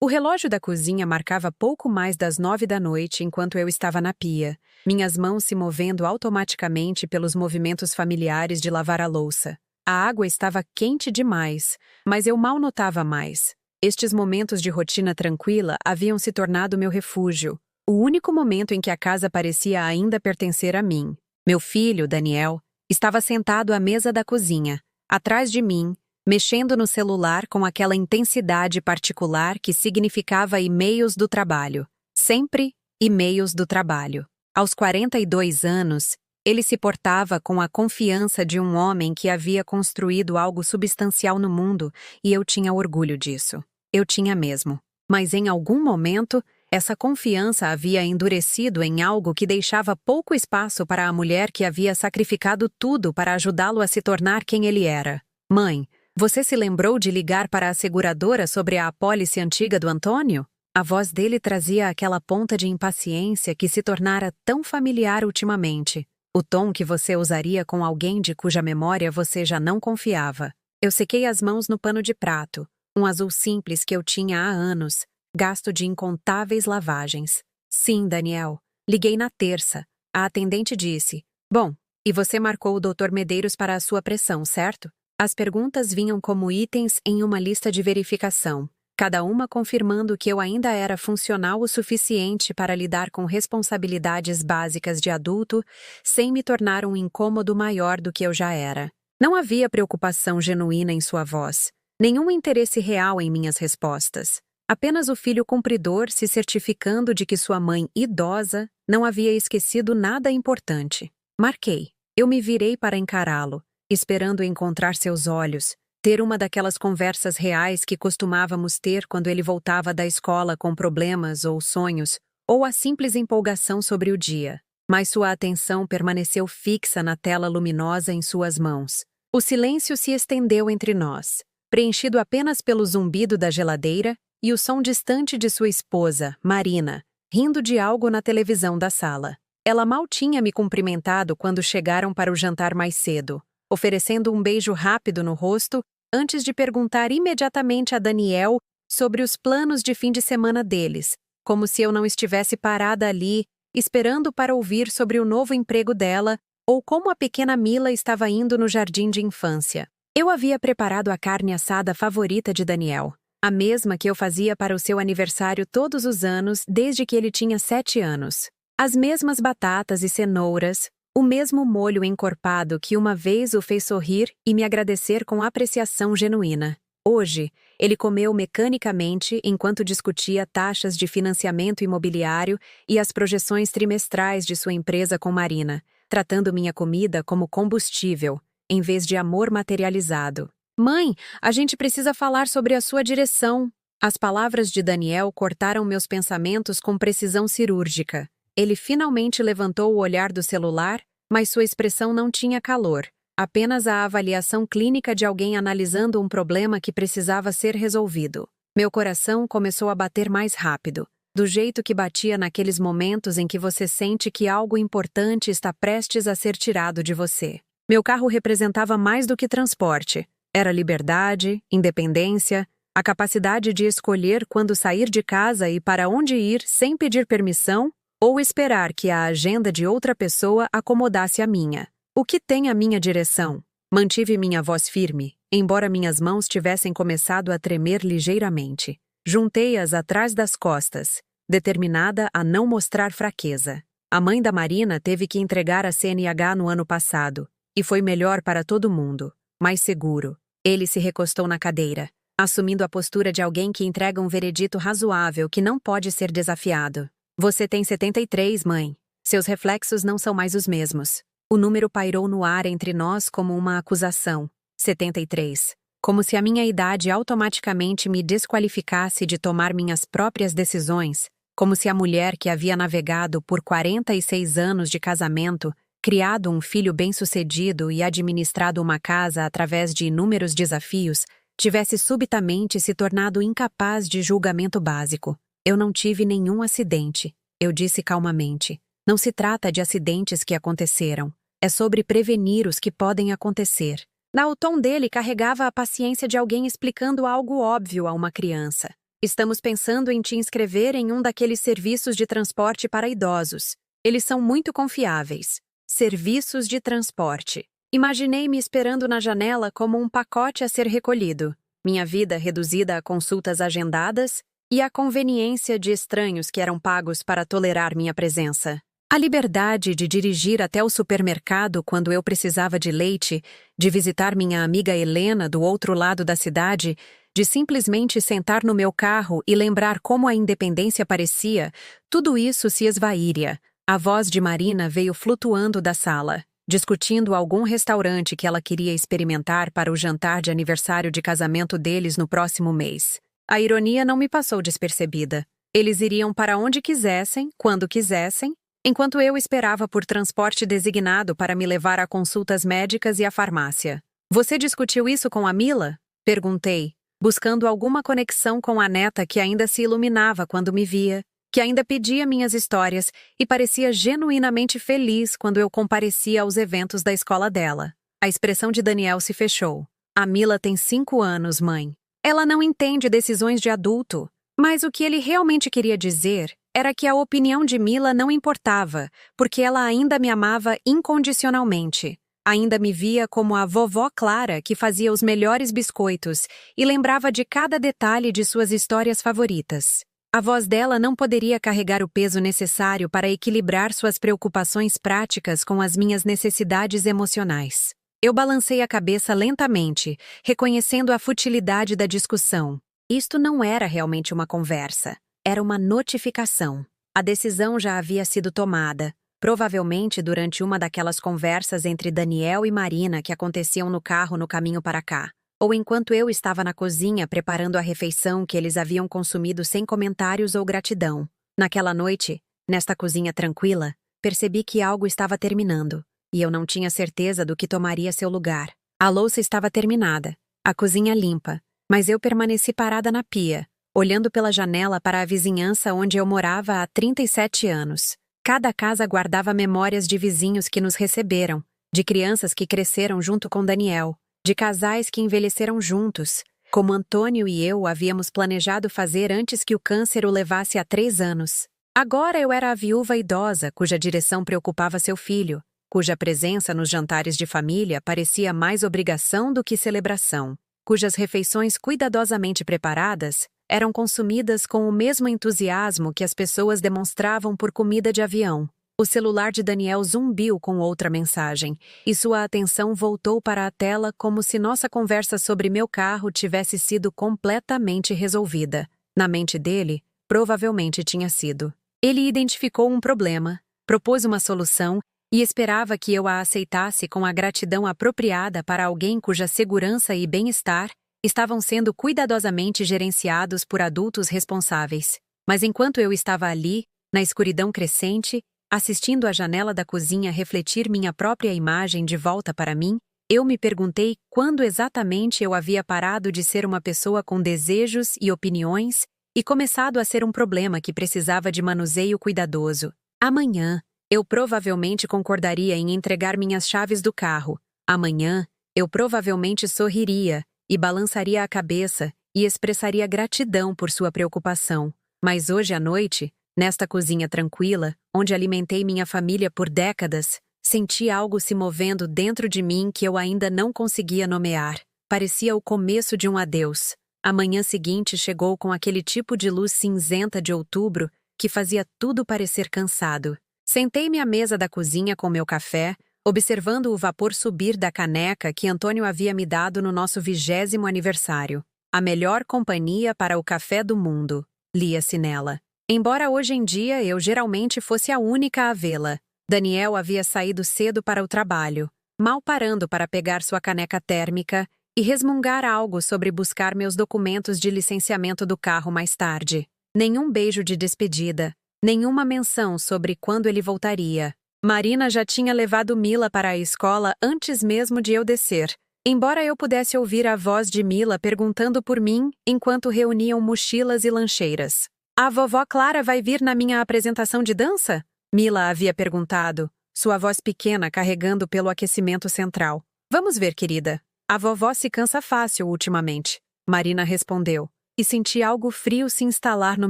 O relógio da cozinha marcava pouco mais das 9 da noite enquanto eu estava na pia, minhas mãos se movendo automaticamente pelos movimentos familiares de lavar a louça. A água estava quente demais, mas eu mal notava mais. Estes momentos de rotina tranquila haviam se tornado meu refúgio, o único momento em que a casa parecia ainda pertencer a mim. Meu filho, Daniel, estava sentado à mesa da cozinha, atrás de mim, mexendo no celular com aquela intensidade particular que significava e-mails do trabalho. Sempre e-mails do trabalho. Aos 42 anos, ele se portava com a confiança de um homem que havia construído algo substancial no mundo e eu tinha orgulho disso. Eu tinha mesmo. Mas em algum momento, essa confiança havia endurecido em algo que deixava pouco espaço para a mulher que havia sacrificado tudo para ajudá-lo a se tornar quem ele era. Mãe, você se lembrou de ligar para a seguradora sobre a apólice antiga do Antônio? A voz dele trazia aquela ponta de impaciência que se tornara tão familiar ultimamente. O tom que você usaria com alguém de cuja memória você já não confiava. Eu sequei as mãos no pano de prato, um azul simples que eu tinha há anos, gasto de incontáveis lavagens. Sim, Daniel. Liguei na terça. A atendente disse: Bom, e você marcou o Dr. Medeiros para a sua pressão, certo? As perguntas vinham como itens em uma lista de verificação, cada uma confirmando que eu ainda era funcional o suficiente para lidar com responsabilidades básicas de adulto sem me tornar um incômodo maior do que eu já era. Não havia preocupação genuína em sua voz, nenhum interesse real em minhas respostas. Apenas o filho cumpridor se certificando de que sua mãe idosa não havia esquecido nada importante. Marquei. Eu me virei para encará-lo, esperando encontrar seus olhos, ter uma daquelas conversas reais que costumávamos ter quando ele voltava da escola com problemas ou sonhos, ou a simples empolgação sobre o dia. Mas sua atenção permaneceu fixa na tela luminosa em suas mãos. O silêncio se estendeu entre nós, preenchido apenas pelo zumbido da geladeira e o som distante de sua esposa, Marina, rindo de algo na televisão da sala. Ela mal tinha me cumprimentado quando chegaram para o jantar mais cedo, oferecendo um beijo rápido no rosto antes de perguntar imediatamente a Daniel sobre os planos de fim de semana deles, como se eu não estivesse parada ali, esperando para ouvir sobre o novo emprego dela ou como a pequena Mila estava indo no jardim de infância. Eu havia preparado a carne assada favorita de Daniel, a mesma que eu fazia para o seu aniversário todos os anos desde que ele tinha 7 anos. As mesmas batatas e cenouras, o mesmo molho encorpado que uma vez o fez sorrir e me agradecer com apreciação genuína. Hoje, ele comeu mecanicamente enquanto discutia taxas de financiamento imobiliário e as projeções trimestrais de sua empresa com Marina, tratando minha comida como combustível, em vez de amor materializado. Mãe, a gente precisa falar sobre a sua direção. As palavras de Daniel cortaram meus pensamentos com precisão cirúrgica. Ele finalmente levantou o olhar do celular, mas sua expressão não tinha calor, apenas a avaliação clínica de alguém analisando um problema que precisava ser resolvido. Meu coração começou a bater mais rápido, do jeito que batia naqueles momentos em que você sente que algo importante está prestes a ser tirado de você. Meu carro representava mais do que transporte. Era liberdade, independência, a capacidade de escolher quando sair de casa e para onde ir sem pedir permissão, ou esperar que a agenda de outra pessoa acomodasse a minha. O que tem a minha direção? Mantive minha voz firme, embora minhas mãos tivessem começado a tremer ligeiramente. Juntei-as atrás das costas, determinada a não mostrar fraqueza. A mãe da Marina teve que entregar a CNH no ano passado, e foi melhor para todo mundo, mais seguro. Ele se recostou na cadeira, assumindo a postura de alguém que entrega um veredito razoável que não pode ser desafiado. Você tem 73, mãe. Seus reflexos não são mais os mesmos. O número pairou no ar entre nós como uma acusação. 73. Como se a minha idade automaticamente me desqualificasse de tomar minhas próprias decisões, como se a mulher que havia navegado por 46 anos de casamento, criado um filho bem-sucedido e administrado uma casa através de inúmeros desafios, tivesse subitamente se tornado incapaz de julgamento básico. Eu não tive nenhum acidente, eu disse calmamente. Não se trata de acidentes que aconteceram. É sobre prevenir os que podem acontecer. O tom dele carregava a paciência de alguém explicando algo óbvio a uma criança. Estamos pensando em te inscrever em um daqueles serviços de transporte para idosos. Eles são muito confiáveis. Serviços de transporte. Imaginei-me esperando na janela como um pacote a ser recolhido. Minha vida reduzida a consultas agendadas e a conveniência de estranhos que eram pagos para tolerar minha presença. A liberdade de dirigir até o supermercado quando eu precisava de leite, de visitar minha amiga Helena do outro lado da cidade, de simplesmente sentar no meu carro e lembrar como a independência parecia, tudo isso se esvairia. A voz de Marina veio flutuando da sala, discutindo algum restaurante que ela queria experimentar para o jantar de aniversário de casamento deles no próximo mês. A ironia não me passou despercebida. Eles iriam para onde quisessem, quando quisessem, enquanto eu esperava por transporte designado para me levar a consultas médicas e à farmácia. Você discutiu isso com a Mila? Perguntei, buscando alguma conexão com a neta que ainda se iluminava quando me via, que ainda pedia minhas histórias e parecia genuinamente feliz quando eu comparecia aos eventos da escola dela. A expressão de Daniel se fechou. A Mila tem 5 anos, mãe. Ela não entende decisões de adulto. Mas o que ele realmente queria dizer era que a opinião de Mila não importava, porque ela ainda me amava incondicionalmente. Ainda me via como a vovó Clara que fazia os melhores biscoitos e lembrava de cada detalhe de suas histórias favoritas. A voz dela não poderia carregar o peso necessário para equilibrar suas preocupações práticas com as minhas necessidades emocionais. Eu balancei a cabeça lentamente, reconhecendo a futilidade da discussão. Isto não era realmente uma conversa, era uma notificação. A decisão já havia sido tomada, provavelmente durante uma daquelas conversas entre Daniel e Marina que aconteciam no carro no caminho para cá, ou enquanto eu estava na cozinha preparando a refeição que eles haviam consumido sem comentários ou gratidão. Naquela noite, nesta cozinha tranquila, percebi que algo estava terminando. E eu não tinha certeza do que tomaria seu lugar. A louça estava terminada, a cozinha limpa, mas eu permaneci parada na pia, olhando pela janela para a vizinhança onde eu morava há 37 anos. Cada casa guardava memórias de vizinhos que nos receberam, de crianças que cresceram junto com Daniel, de casais que envelheceram juntos, como Antônio e eu havíamos planejado fazer antes que o câncer o levasse a 3 anos. Agora eu era a viúva idosa cuja direção preocupava seu filho, cuja presença nos jantares de família parecia mais obrigação do que celebração, cujas refeições cuidadosamente preparadas eram consumidas com o mesmo entusiasmo que as pessoas demonstravam por comida de avião. O celular de Daniel zumbiu com outra mensagem, e sua atenção voltou para a tela como se nossa conversa sobre meu carro tivesse sido completamente resolvida. Na mente dele, provavelmente tinha sido. Ele identificou um problema, propôs uma solução e esperava que eu a aceitasse com a gratidão apropriada para alguém cuja segurança e bem-estar estavam sendo cuidadosamente gerenciados por adultos responsáveis. Mas enquanto eu estava ali, na escuridão crescente, assistindo à janela da cozinha refletir minha própria imagem de volta para mim, eu me perguntei quando exatamente eu havia parado de ser uma pessoa com desejos e opiniões e começado a ser um problema que precisava de manuseio cuidadoso. Amanhã, eu provavelmente concordaria em entregar minhas chaves do carro. Amanhã, eu provavelmente sorriria e balançaria a cabeça e expressaria gratidão por sua preocupação. Mas hoje à noite, nesta cozinha tranquila, onde alimentei minha família por décadas, senti algo se movendo dentro de mim que eu ainda não conseguia nomear. Parecia o começo de um adeus. A manhã seguinte chegou com aquele tipo de luz cinzenta de outubro que fazia tudo parecer cansado. Sentei-me à mesa da cozinha com meu café, observando o vapor subir da caneca que Antônio havia me dado no nosso 20º aniversário. A melhor companhia para o café do mundo, lia-se nela. Embora hoje em dia eu geralmente fosse a única a vê-la, Daniel havia saído cedo para o trabalho, mal parando para pegar sua caneca térmica e resmungar algo sobre buscar meus documentos de licenciamento do carro mais tarde. Nenhum beijo de despedida. Nenhuma menção sobre quando ele voltaria. Marina já tinha levado Mila para a escola antes mesmo de eu descer, embora eu pudesse ouvir a voz de Mila perguntando por mim enquanto reuniam mochilas e lancheiras. A vovó Clara vai vir na minha apresentação de dança? Mila havia perguntado, sua voz pequena carregando pelo aquecimento central. Vamos ver, querida. A vovó se cansa fácil ultimamente. Marina respondeu. e senti algo frio se instalar no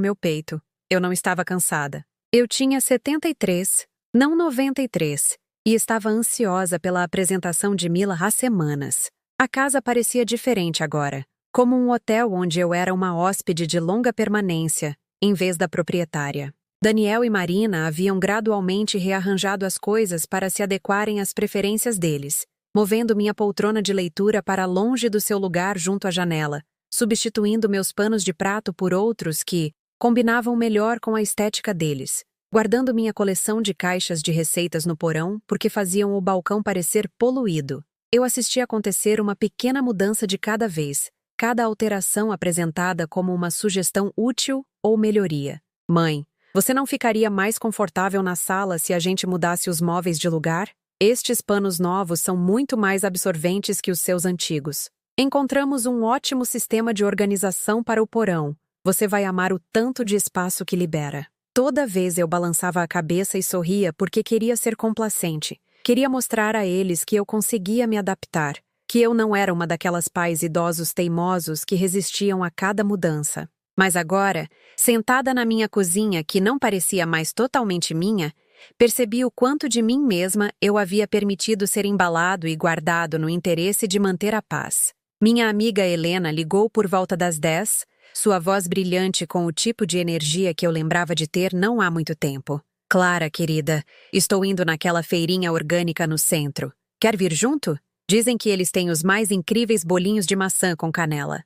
meu peito. Eu não estava cansada. Eu tinha 73, não 93, e estava ansiosa pela apresentação de Mila há semanas. A casa parecia diferente agora, como um hotel onde eu era uma hóspede de longa permanência, em vez da proprietária. Daniel e Marina haviam gradualmente rearranjado as coisas para se adequarem às preferências deles, movendo minha poltrona de leitura para longe do seu lugar junto à janela, substituindo meus panos de prato por outros que combinavam melhor com a estética deles, guardando minha coleção de caixas de receitas no porão porque faziam o balcão parecer poluído. Eu assisti acontecer uma pequena mudança de cada vez, cada alteração apresentada como uma sugestão útil ou melhoria. Mãe, você não ficaria mais confortável na sala se a gente mudasse os móveis de lugar? Estes panos novos são muito mais absorventes que os seus antigos. Encontramos um ótimo sistema de organização para o porão. Você vai amar o tanto de espaço que libera. Toda vez eu balançava a cabeça e sorria porque queria ser complacente. Queria mostrar a eles que eu conseguia me adaptar, que eu não era uma daquelas pais idosos teimosos que resistiam a cada mudança. Mas agora, sentada na minha cozinha que não parecia mais totalmente minha, percebi o quanto de mim mesma eu havia permitido ser embalado e guardado no interesse de manter a paz. Minha amiga Helena ligou por volta das 10, sua voz brilhante com o tipo de energia que eu lembrava de ter não há muito tempo. Clara, querida, estou indo naquela feirinha orgânica no centro. Quer vir junto? Dizem que eles têm os mais incríveis bolinhos de maçã com canela.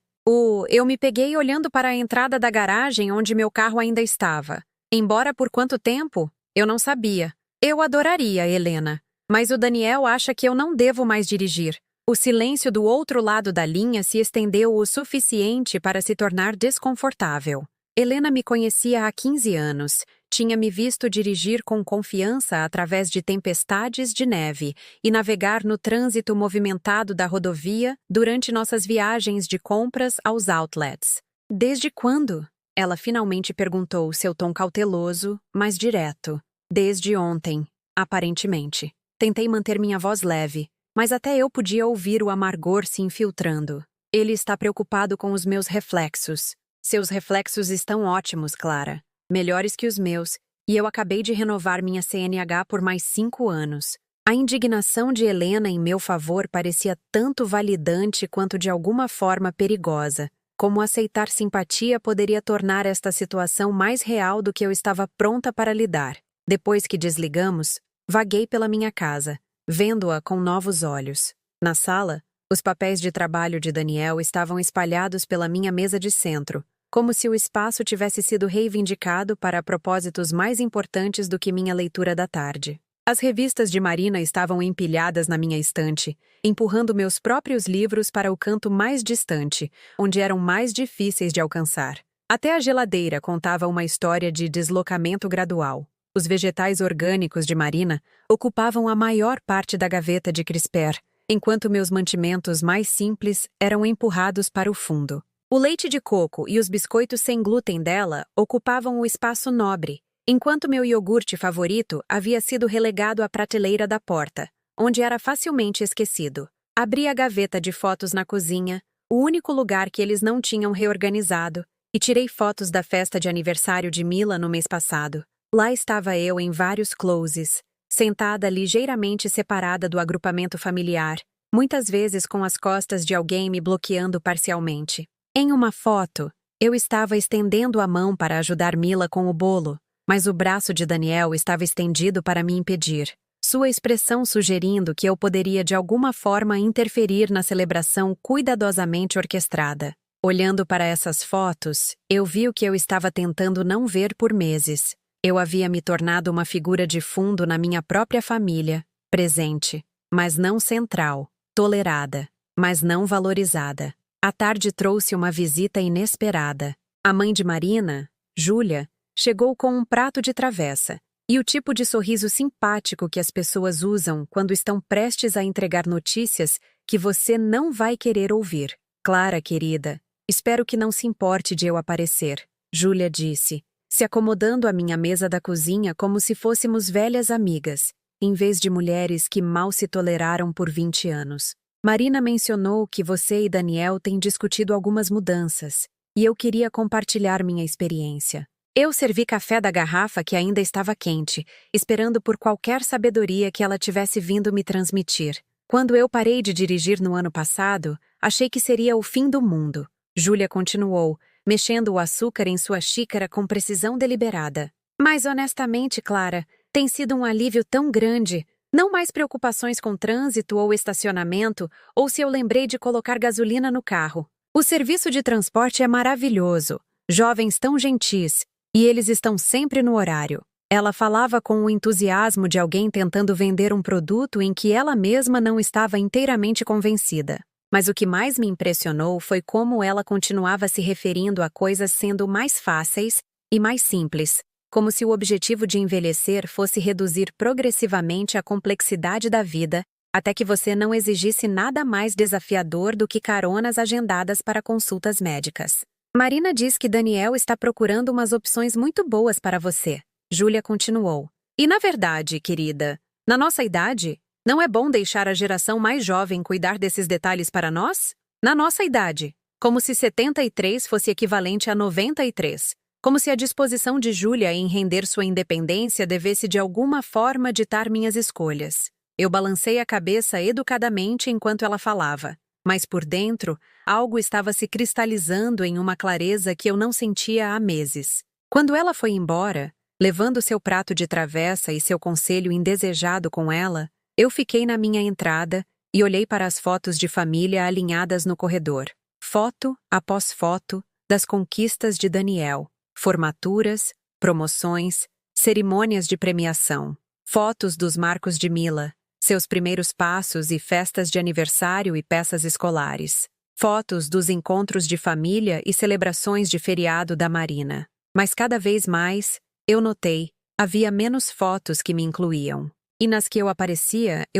Eu me peguei olhando para a entrada da garagem onde meu carro ainda estava. Embora por quanto tempo? Eu não sabia. Eu adoraria, Helena. Mas o Daniel acha que eu não devo mais dirigir. O silêncio do outro lado da linha se estendeu o suficiente para se tornar desconfortável. Helena me conhecia há 15 anos. Tinha me visto dirigir com confiança através de tempestades de neve e navegar no trânsito movimentado da rodovia durante nossas viagens de compras aos outlets. Desde quando? Ela finalmente perguntou, seu tom cauteloso, mas direto. Desde ontem, aparentemente. Tentei manter minha voz leve, mas até eu podia ouvir o amargor se infiltrando. Ele está preocupado com os meus reflexos. Seus reflexos estão ótimos, Clara. Melhores que os meus, e eu acabei de renovar minha CNH por mais 5 anos. A indignação de Helena em meu favor parecia tanto validante quanto de alguma forma perigosa. Como aceitar simpatia poderia tornar esta situação mais real do que eu estava pronta para lidar. Depois que desligamos, vaguei pela minha casa, vendo-a com novos olhos. Na sala, os papéis de trabalho de Daniel estavam espalhados pela minha mesa de centro, como se o espaço tivesse sido reivindicado para propósitos mais importantes do que minha leitura da tarde. As revistas de Marina estavam empilhadas na minha estante, empurrando meus próprios livros para o canto mais distante, onde eram mais difíceis de alcançar. Até a geladeira contava uma história de deslocamento gradual. Os vegetais orgânicos de Marina ocupavam a maior parte da gaveta de Crisper, enquanto meus mantimentos mais simples eram empurrados para o fundo. O leite de coco e os biscoitos sem glúten dela ocupavam o espaço nobre, enquanto meu iogurte favorito havia sido relegado à prateleira da porta, onde era facilmente esquecido. Abri a gaveta de fotos na cozinha, o único lugar que eles não tinham reorganizado, e tirei fotos da festa de aniversário de Mila no mês passado. Lá estava eu em vários closes, sentada ligeiramente separada do agrupamento familiar, muitas vezes com as costas de alguém me bloqueando parcialmente. Em uma foto, eu estava estendendo a mão para ajudar Mila com o bolo, mas o braço de Daniel estava estendido para me impedir, sua expressão sugerindo que eu poderia de alguma forma interferir na celebração cuidadosamente orquestrada. Olhando para essas fotos, eu vi o que eu estava tentando não ver por meses. Eu havia me tornado uma figura de fundo na minha própria família, presente, mas não central, tolerada, mas não valorizada. A tarde trouxe uma visita inesperada. A mãe de Marina, Júlia, chegou com um prato de travessa e o tipo de sorriso simpático que as pessoas usam quando estão prestes a entregar notícias que você não vai querer ouvir. Clara, querida, espero que não se importe de eu aparecer, Júlia disse, se acomodando à minha mesa da cozinha como se fôssemos velhas amigas, em vez de mulheres que mal se toleraram por 20 anos. Marina mencionou que você e Daniel têm discutido algumas mudanças, e eu queria compartilhar minha experiência. Eu servi café da garrafa que ainda estava quente, esperando por qualquer sabedoria que ela tivesse vindo me transmitir. Quando eu parei de dirigir no ano passado, achei que seria o fim do mundo. Júlia continuou, mexendo o açúcar em sua xícara com precisão deliberada. Mas honestamente, Clara, tem sido um alívio tão grande. Não mais preocupações com trânsito ou estacionamento, ou se eu lembrei de colocar gasolina no carro. O serviço de transporte é maravilhoso. Jovens tão gentis, e eles estão sempre no horário. Ela falava com o entusiasmo de alguém tentando vender um produto em que ela mesma não estava inteiramente convencida. Mas o que mais me impressionou foi como ela continuava se referindo a coisas sendo mais fáceis e mais simples, como se o objetivo de envelhecer fosse reduzir progressivamente a complexidade da vida, até que você não exigisse nada mais desafiador do que caronas agendadas para consultas médicas. Marina diz que Daniel está procurando umas opções muito boas para você. Júlia continuou. E na verdade, querida, na nossa idade, não é bom deixar a geração mais jovem cuidar desses detalhes para nós? Na nossa idade, como se 73 fosse equivalente a 93. Como se a disposição de Júlia em render sua independência devesse de alguma forma ditar minhas escolhas. Eu balancei a cabeça educadamente enquanto ela falava, mas por dentro, algo estava se cristalizando em uma clareza que eu não sentia há meses. Quando ela foi embora, levando seu prato de travessa e seu conselho indesejado com ela, eu fiquei na minha entrada e olhei para as fotos de família alinhadas no corredor. Foto após foto das conquistas de Daniel. Formaturas, promoções, cerimônias de premiação. Fotos dos marcos de Mila, seus primeiros passos e festas de aniversário e peças escolares. Fotos dos encontros de família e celebrações de feriado da Marina. Mas cada vez mais, eu notei, havia menos fotos que me incluíam. E nas que eu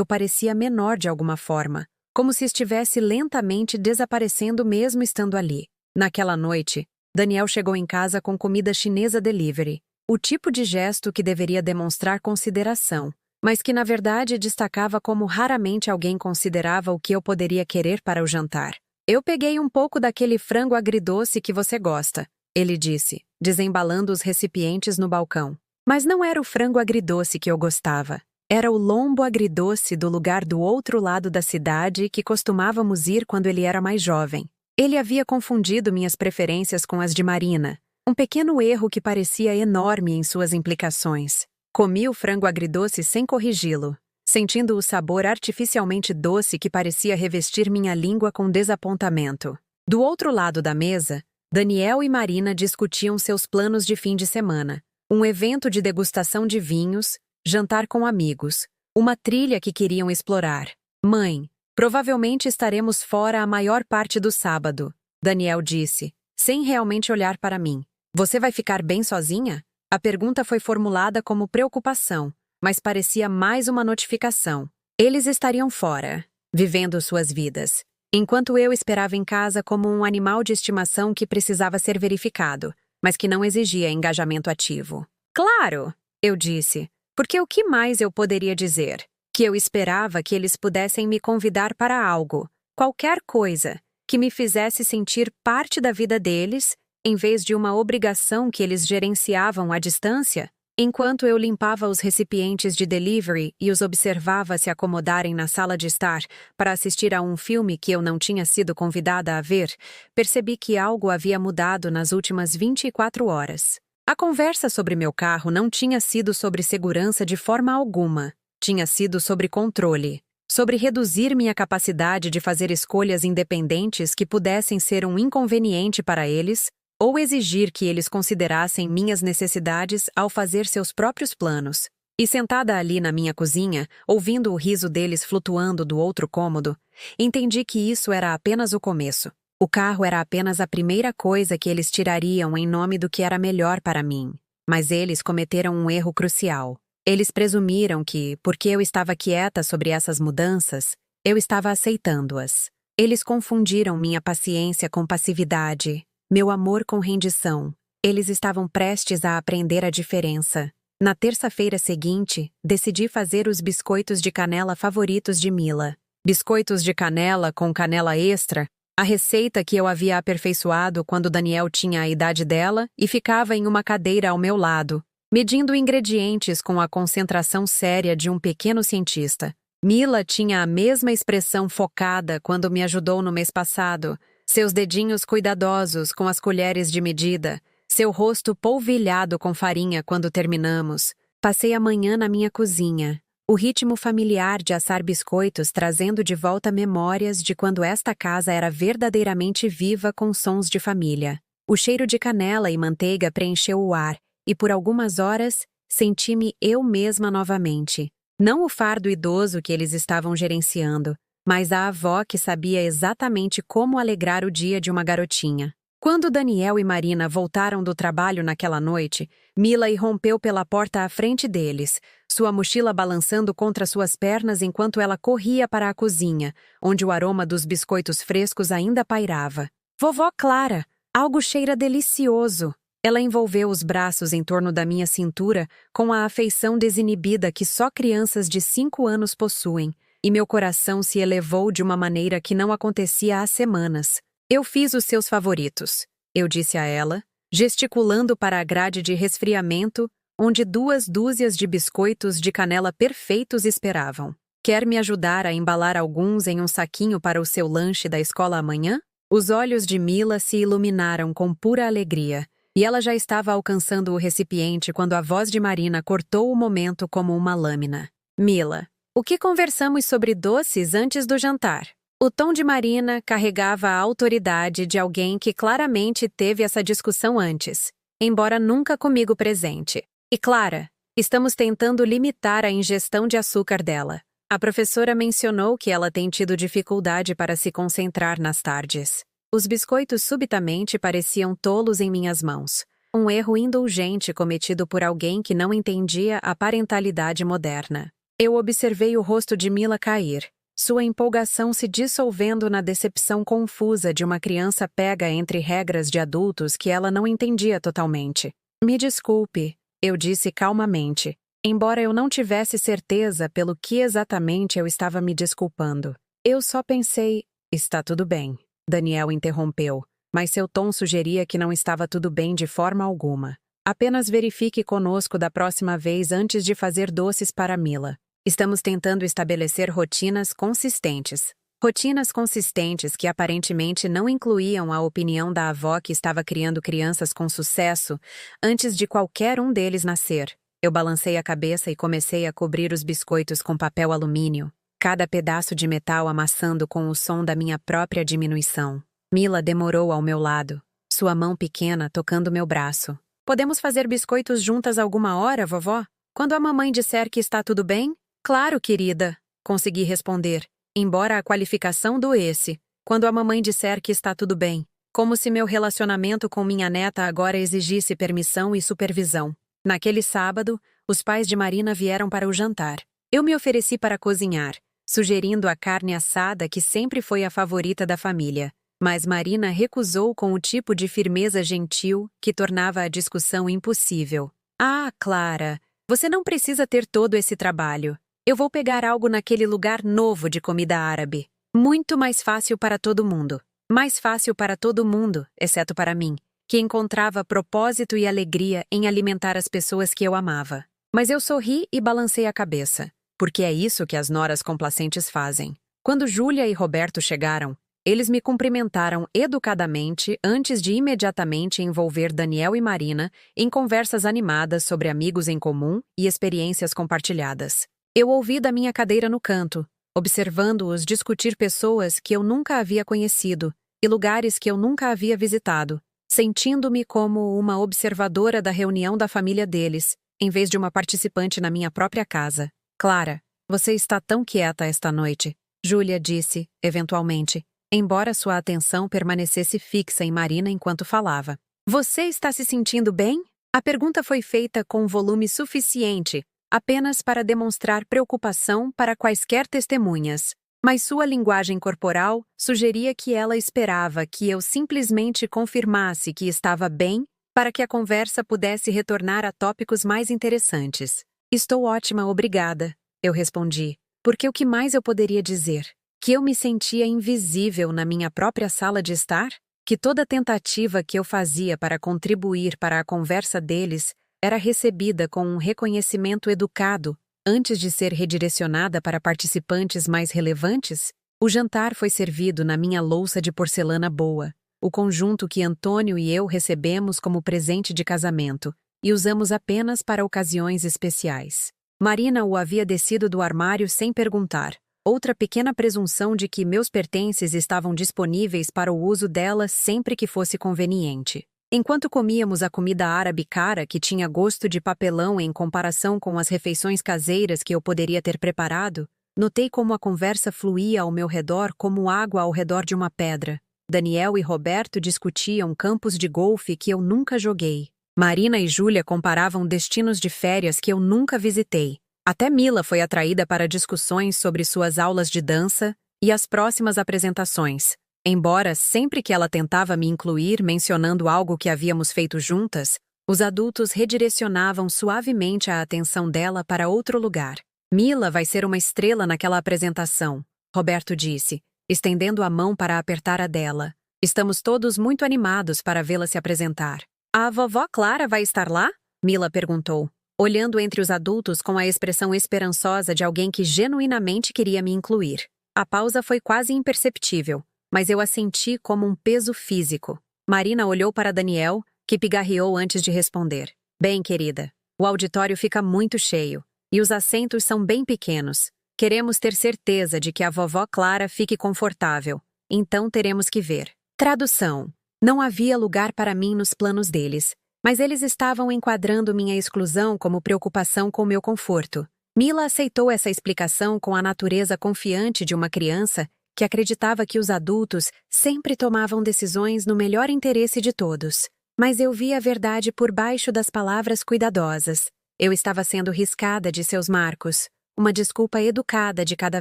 parecia menor de alguma forma, como se estivesse lentamente desaparecendo mesmo estando ali. Naquela noite, Daniel chegou em casa com comida chinesa delivery, o tipo de gesto que deveria demonstrar consideração, mas que na verdade destacava como raramente alguém considerava o que eu poderia querer para o jantar. Eu peguei um pouco daquele frango agridoce que você gosta, ele disse, desembalando os recipientes no balcão. Mas não era o frango agridoce que eu gostava. Era o lombo agridoce do lugar do outro lado da cidade que costumávamos ir quando ele era mais jovem. Ele havia confundido minhas preferências com as de Marina, um pequeno erro que parecia enorme em suas implicações. Comi o frango agridoce sem corrigi-lo, sentindo o sabor artificialmente doce que parecia revestir minha língua com desapontamento. Do outro lado da mesa, Daniel e Marina discutiam seus planos de fim de semana, um evento de degustação de vinhos, jantar com amigos, uma trilha que queriam explorar. Mãe, provavelmente estaremos fora a maior parte do sábado, Daniel disse, sem realmente olhar para mim. Você vai ficar bem sozinha? A pergunta foi formulada como preocupação, mas parecia mais uma notificação. Eles estariam fora, vivendo suas vidas, enquanto eu esperava em casa como um animal de estimação que precisava ser verificado, mas que não exigia engajamento ativo. Claro, eu disse, porque o que mais eu poderia dizer? Que eu esperava que eles pudessem me convidar para algo, qualquer coisa, que me fizesse sentir parte da vida deles, em vez de uma obrigação que eles gerenciavam à distância. Enquanto eu limpava os recipientes de delivery e os observava se acomodarem na sala de estar para assistir a um filme que eu não tinha sido convidada a ver, percebi que algo havia mudado nas últimas 24 horas. A conversa sobre meu carro não tinha sido sobre segurança de forma alguma. Tinha sido sobre controle, sobre reduzir minha capacidade de fazer escolhas independentes que pudessem ser um inconveniente para eles, ou exigir que eles considerassem minhas necessidades ao fazer seus próprios planos. E sentada ali na minha cozinha, ouvindo o riso deles flutuando do outro cômodo, entendi que isso era apenas o começo. O carro era apenas a primeira coisa que eles tirariam em nome do que era melhor para mim. Mas eles cometeram um erro crucial. Eles presumiram que, porque eu estava quieta sobre essas mudanças, eu estava aceitando-as. Eles confundiram minha paciência com passividade, meu amor com rendição. Eles estavam prestes a aprender a diferença. Na terça-feira seguinte, decidi fazer os biscoitos de canela favoritos de Mila. Biscoitos de canela com canela extra, A receita que eu havia aperfeiçoado quando Daniel tinha a idade dela e ficava em uma cadeira ao meu lado, medindo ingredientes com a concentração séria de um pequeno cientista. Mila tinha a mesma expressão focada quando me ajudou no mês passado, seus dedinhos cuidadosos com as colheres de medida, seu rosto polvilhado com farinha quando terminamos. Passei a manhã na minha cozinha, o ritmo familiar de assar biscoitos trazendo de volta memórias de quando esta casa era verdadeiramente viva com sons de família. O cheiro de canela e manteiga preencheu o ar, e por algumas horas senti-me eu mesma novamente. Não o fardo idoso que eles estavam gerenciando, mas a avó que sabia exatamente como alegrar o dia de uma garotinha. Quando Daniel e Marina voltaram do trabalho naquela noite, Mila irrompeu pela porta à frente deles, sua mochila balançando contra suas pernas enquanto ela corria para a cozinha, onde o aroma dos biscoitos frescos ainda pairava. Vovó Clara, algo cheira delicioso. Ela envolveu os braços em torno da minha cintura com a afeição desinibida que só crianças de 5 anos possuem, e meu coração se elevou de uma maneira que não acontecia há semanas. Eu fiz os seus favoritos, eu disse a ela, gesticulando para a grade de resfriamento, onde 2 dúzias de biscoitos de canela perfeitos esperavam. Quer me ajudar a embalar alguns em um saquinho para o seu lanche da escola amanhã? Os olhos de Mila se iluminaram com pura alegria, e ela já estava alcançando o recipiente quando a voz de Marina cortou o momento como uma lâmina. Mila, o que conversamos sobre doces antes do jantar? O tom de Marina carregava a autoridade de alguém que claramente teve essa discussão antes, embora nunca comigo presente. E Clara, estamos tentando limitar a ingestão de açúcar dela. A professora mencionou que ela tem tido dificuldade para se concentrar nas tardes. Os biscoitos subitamente pareciam tolos em minhas mãos. Um erro indulgente cometido por alguém que não entendia a parentalidade moderna. Eu observei o rosto de Mila cair, sua empolgação se dissolvendo na decepção confusa de uma criança pega entre regras de adultos que ela não entendia totalmente. Me desculpe, eu disse calmamente, embora eu não tivesse certeza pelo que exatamente eu estava me desculpando. Eu só pensei, está tudo bem. Daniel interrompeu, mas seu tom sugeria que não estava tudo bem de forma alguma. Apenas verifique conosco da próxima vez antes de fazer doces para Mila. Estamos tentando estabelecer rotinas consistentes. Rotinas consistentes que aparentemente não incluíam a opinião da avó que estava criando crianças com sucesso antes de qualquer um deles nascer. Eu balancei a cabeça e comecei a cobrir os biscoitos com papel alumínio, cada pedaço de metal amassando com o som da minha própria diminuição. Mila demorou ao meu lado, sua mão pequena tocando meu braço. Podemos fazer biscoitos juntas alguma hora, vovó? Quando a mamãe disser que está tudo bem? Claro, querida, consegui responder, embora a qualificação doesse. Quando a mamãe disser que está tudo bem, como se meu relacionamento com minha neta agora exigisse permissão e supervisão. Naquele sábado, os pais de Marina vieram para o jantar. Eu me ofereci para cozinhar, sugerindo a carne assada que sempre foi a favorita da família. Mas Marina recusou com o tipo de firmeza gentil que tornava a discussão impossível. Ah, Clara, você não precisa ter todo esse trabalho. Eu vou pegar algo naquele lugar novo de comida árabe. Muito mais fácil para todo mundo. Mais fácil para todo mundo, exceto para mim, que encontrava propósito e alegria em alimentar as pessoas que eu amava. Mas eu sorri e balancei a cabeça, porque é isso que as noras complacentes fazem. Quando Júlia e Roberto chegaram, eles me cumprimentaram educadamente antes de imediatamente envolver Daniel e Marina em conversas animadas sobre amigos em comum e experiências compartilhadas. Eu ouvi da minha cadeira no canto, observando-os discutir pessoas que eu nunca havia conhecido e lugares que eu nunca havia visitado, sentindo-me como uma observadora da reunião da família deles, em vez de uma participante na minha própria casa. Clara, você está tão quieta esta noite, Júlia disse, eventualmente, embora sua atenção permanecesse fixa em Marina enquanto falava. Você está se sentindo bem? A pergunta foi feita com volume suficiente, apenas para demonstrar preocupação para quaisquer testemunhas, mas sua linguagem corporal sugeria que ela esperava que eu simplesmente confirmasse que estava bem para que a conversa pudesse retornar a tópicos mais interessantes. Estou ótima, obrigada, eu respondi, porque o que mais eu poderia dizer? Que eu me sentia invisível na minha própria sala de estar? Que toda tentativa que eu fazia para contribuir para a conversa deles era recebida com um reconhecimento educado, antes de ser redirecionada para participantes mais relevantes? O jantar foi servido na minha louça de porcelana boa, o conjunto que Antônio e eu recebemos como presente de casamento, e usamos apenas para ocasiões especiais. Marina o havia descido do armário sem perguntar. Outra pequena presunção de que meus pertences estavam disponíveis para o uso dela sempre que fosse conveniente. Enquanto comíamos a comida árabe cara que tinha gosto de papelão em comparação com as refeições caseiras que eu poderia ter preparado, notei como a conversa fluía ao meu redor como água ao redor de uma pedra. Daniel e Roberto discutiam campos de golfe que eu nunca joguei. Marina e Júlia comparavam destinos de férias que eu nunca visitei. Até Mila foi atraída para discussões sobre suas aulas de dança e as próximas apresentações. Embora sempre que ela tentava me incluir mencionando algo que havíamos feito juntas, os adultos redirecionavam suavemente a atenção dela para outro lugar. Mila vai ser uma estrela naquela apresentação, Roberto disse, estendendo a mão para apertar a dela. Estamos todos muito animados para vê-la se apresentar. A vovó Clara vai estar lá? Mila perguntou, olhando entre os adultos com a expressão esperançosa de alguém que genuinamente queria me incluir. A pausa foi quase imperceptível, mas eu a senti como um peso físico. Marina olhou para Daniel, que pigarreou antes de responder. Bem, querida, o auditório fica muito cheio, e os assentos são bem pequenos. Queremos ter certeza de que a vovó Clara fique confortável, então teremos que ver. Tradução. Não havia lugar para mim nos planos deles, mas eles estavam enquadrando minha exclusão como preocupação com meu conforto. Mila aceitou essa explicação com a natureza confiante de uma criança que acreditava que os adultos sempre tomavam decisões no melhor interesse de todos. Mas eu vi a verdade por baixo das palavras cuidadosas. Eu estava sendo riscada de seus marcos, uma desculpa educada de cada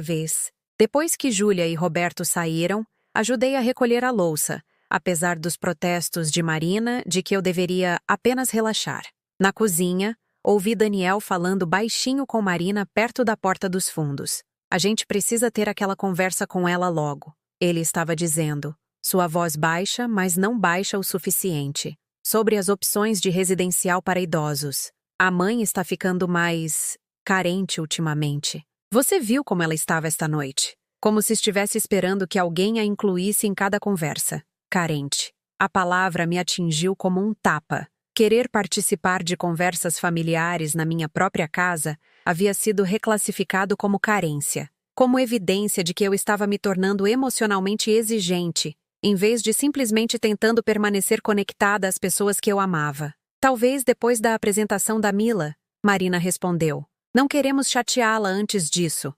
vez. Depois que Júlia e Roberto saíram, ajudei a recolher a louça, apesar dos protestos de Marina de que eu deveria apenas relaxar. Na cozinha, ouvi Daniel falando baixinho com Marina perto da porta dos fundos. A gente precisa ter aquela conversa com ela logo, ele estava dizendo, sua voz baixa, mas não baixa o suficiente, sobre as opções de residencial para idosos. A mãe está ficando mais carente ultimamente. Você viu como ela estava esta noite? Como se estivesse esperando que alguém a incluísse em cada conversa. Carente. A palavra me atingiu como um tapa. Querer participar de conversas familiares na minha própria casa havia sido reclassificado como carência, como evidência de que eu estava me tornando emocionalmente exigente, em vez de simplesmente tentando permanecer conectada às pessoas que eu amava. Talvez depois da apresentação da Mila, Marina respondeu. Não queremos chateá-la antes disso.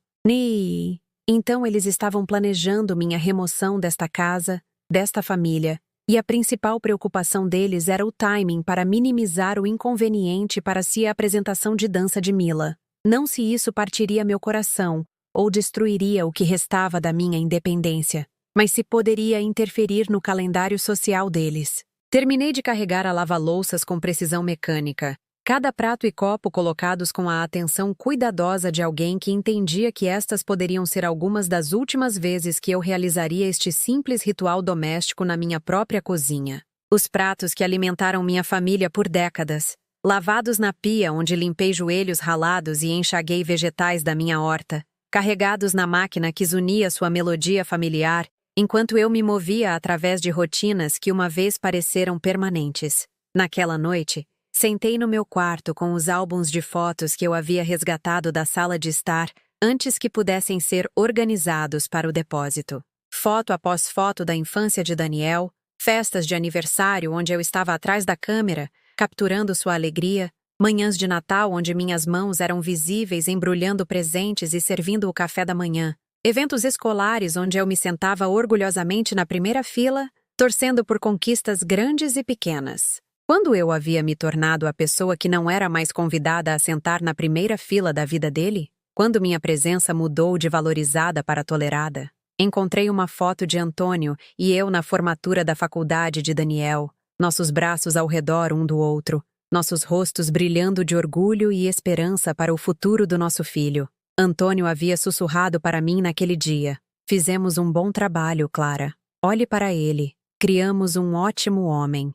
Então eles estavam planejando minha remoção desta casa, desta família, e a principal preocupação deles era o timing para minimizar o inconveniente para se a apresentação de dança de Mila. Não se isso partiria meu coração, ou destruiria o que restava da minha independência, mas se poderia interferir no calendário social deles. Terminei de carregar a lava-louças com precisão mecânica, cada prato e copo colocados com a atenção cuidadosa de alguém que entendia que estas poderiam ser algumas das últimas vezes que eu realizaria este simples ritual doméstico na minha própria cozinha. Os pratos que alimentaram minha família por décadas, lavados na pia onde limpei joelhos ralados e enxaguei vegetais da minha horta, carregados na máquina que zunia sua melodia familiar, enquanto eu me movia através de rotinas que uma vez pareceram permanentes. Naquela noite, sentei no meu quarto com os álbuns de fotos que eu havia resgatado da sala de estar antes que pudessem ser organizados para o depósito. Foto após foto da infância de Daniel, festas de aniversário onde eu estava atrás da câmera, capturando sua alegria, manhãs de Natal onde minhas mãos eram visíveis embrulhando presentes e servindo o café da manhã, eventos escolares onde eu me sentava orgulhosamente na primeira fila, torcendo por conquistas grandes e pequenas. Quando eu havia me tornado a pessoa que não era mais convidada a sentar na primeira fila da vida dele? Quando minha presença mudou de valorizada para tolerada? Encontrei uma foto de Antônio e eu na formatura da faculdade de Daniel, nossos braços ao redor um do outro, nossos rostos brilhando de orgulho e esperança para o futuro do nosso filho. Antônio havia sussurrado para mim naquele dia. Fizemos um bom trabalho, Clara. Olhe para ele. Criamos um ótimo homem.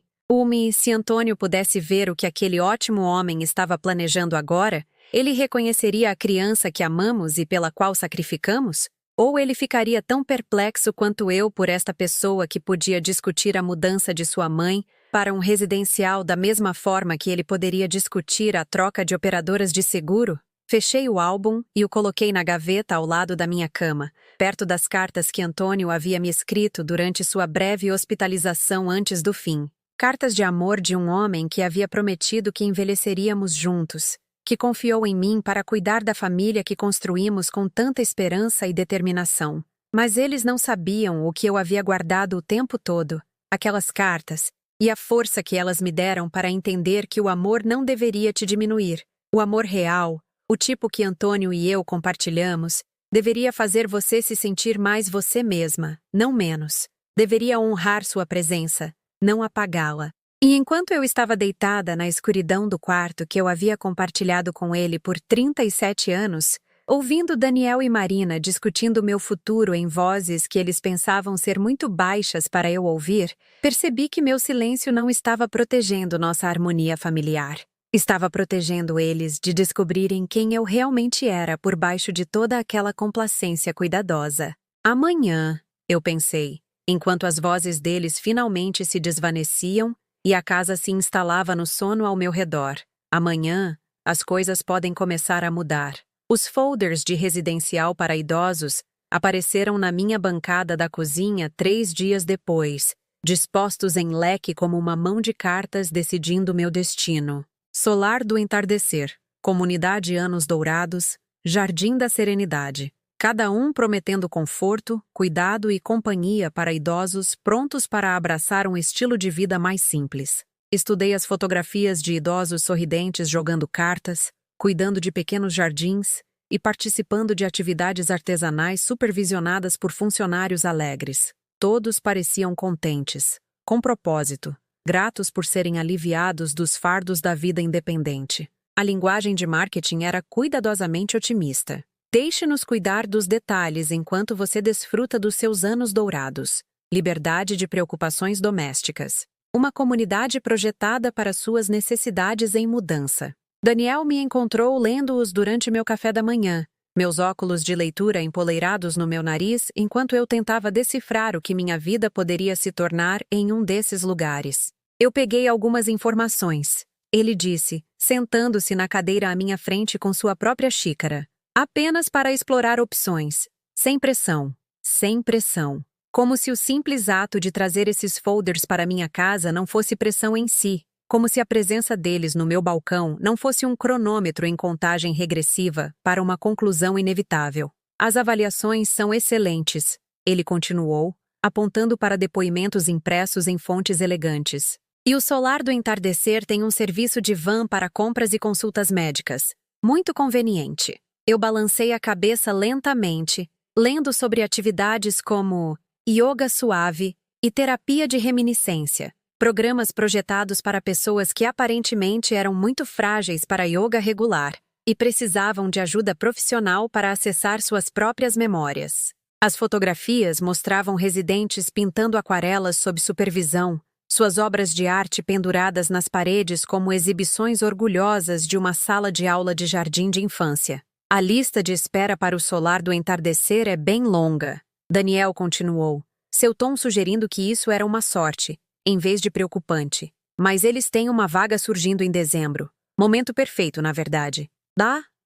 Se Antônio pudesse ver o que aquele ótimo homem estava planejando agora, ele reconheceria a criança que amamos e pela qual sacrificamos? Ou ele ficaria tão perplexo quanto eu por esta pessoa que podia discutir a mudança de sua mãe para um residencial da mesma forma que ele poderia discutir a troca de operadoras de seguro? Fechei o álbum e o coloquei na gaveta ao lado da minha cama, perto das cartas que Antônio havia me escrito durante sua breve hospitalização antes do fim. Cartas de amor de um homem que havia prometido que envelheceríamos juntos, que confiou em mim para cuidar da família que construímos com tanta esperança e determinação. Mas eles não sabiam o que eu havia guardado o tempo todo, aquelas cartas, e a força que elas me deram para entender que o amor não deveria te diminuir. O amor real, o tipo que Antônio e eu compartilhamos, deveria fazer você se sentir mais você mesma, não menos. Deveria honrar sua presença, não apagá-la. E enquanto eu estava deitada na escuridão do quarto que eu havia compartilhado com ele por 37 anos, ouvindo Daniel e Marina discutindo meu futuro em vozes que eles pensavam ser muito baixas para eu ouvir, percebi que meu silêncio não estava protegendo nossa harmonia familiar. Estava protegendo eles de descobrirem quem eu realmente era por baixo de toda aquela complacência cuidadosa. Amanhã, eu pensei, enquanto as vozes deles finalmente se desvaneciam e a casa se instalava no sono ao meu redor. Amanhã, as coisas podem começar a mudar. Os folders de residencial para idosos apareceram na minha bancada da cozinha 3 dias depois, dispostos em leque como uma mão de cartas decidindo meu destino. Solar do Entardecer, Comunidade Anos Dourados, Jardim da Serenidade. Cada um prometendo conforto, cuidado e companhia para idosos prontos para abraçar um estilo de vida mais simples. Estudei as fotografias de idosos sorridentes jogando cartas, cuidando de pequenos jardins e participando de atividades artesanais supervisionadas por funcionários alegres. Todos pareciam contentes, com propósito, gratos por serem aliviados dos fardos da vida independente. A linguagem de marketing era cuidadosamente otimista. Deixe-nos cuidar dos detalhes enquanto você desfruta dos seus anos dourados. Liberdade de preocupações domésticas. Uma comunidade projetada para suas necessidades em mudança. Daniel me encontrou lendo-os durante meu café da manhã, meus óculos de leitura empoleirados no meu nariz enquanto eu tentava decifrar o que minha vida poderia se tornar em um desses lugares. Eu peguei algumas informações. Ele disse, sentando-se na cadeira à minha frente com sua própria xícara. Apenas para explorar opções. Sem pressão. Sem pressão. Como se o simples ato de trazer esses folders para minha casa não fosse pressão em si. Como se a presença deles no meu balcão não fosse um cronômetro em contagem regressiva para uma conclusão inevitável. As avaliações são excelentes, ele continuou, apontando para depoimentos impressos em fontes elegantes. E o Solar do Entardecer tem um serviço de van para compras e consultas médicas. Muito conveniente. Eu balancei a cabeça lentamente, lendo sobre atividades como yoga suave e terapia de reminiscência, programas projetados para pessoas que aparentemente eram muito frágeis para yoga regular e precisavam de ajuda profissional para acessar suas próprias memórias. As fotografias mostravam residentes pintando aquarelas sob supervisão, suas obras de arte penduradas nas paredes como exibições orgulhosas de uma sala de aula de jardim de infância. A lista de espera para o Solar do Entardecer é bem longa. Daniel continuou, seu tom sugerindo que isso era uma sorte, em vez de preocupante. Mas eles têm uma vaga surgindo em dezembro. Momento perfeito, na verdade.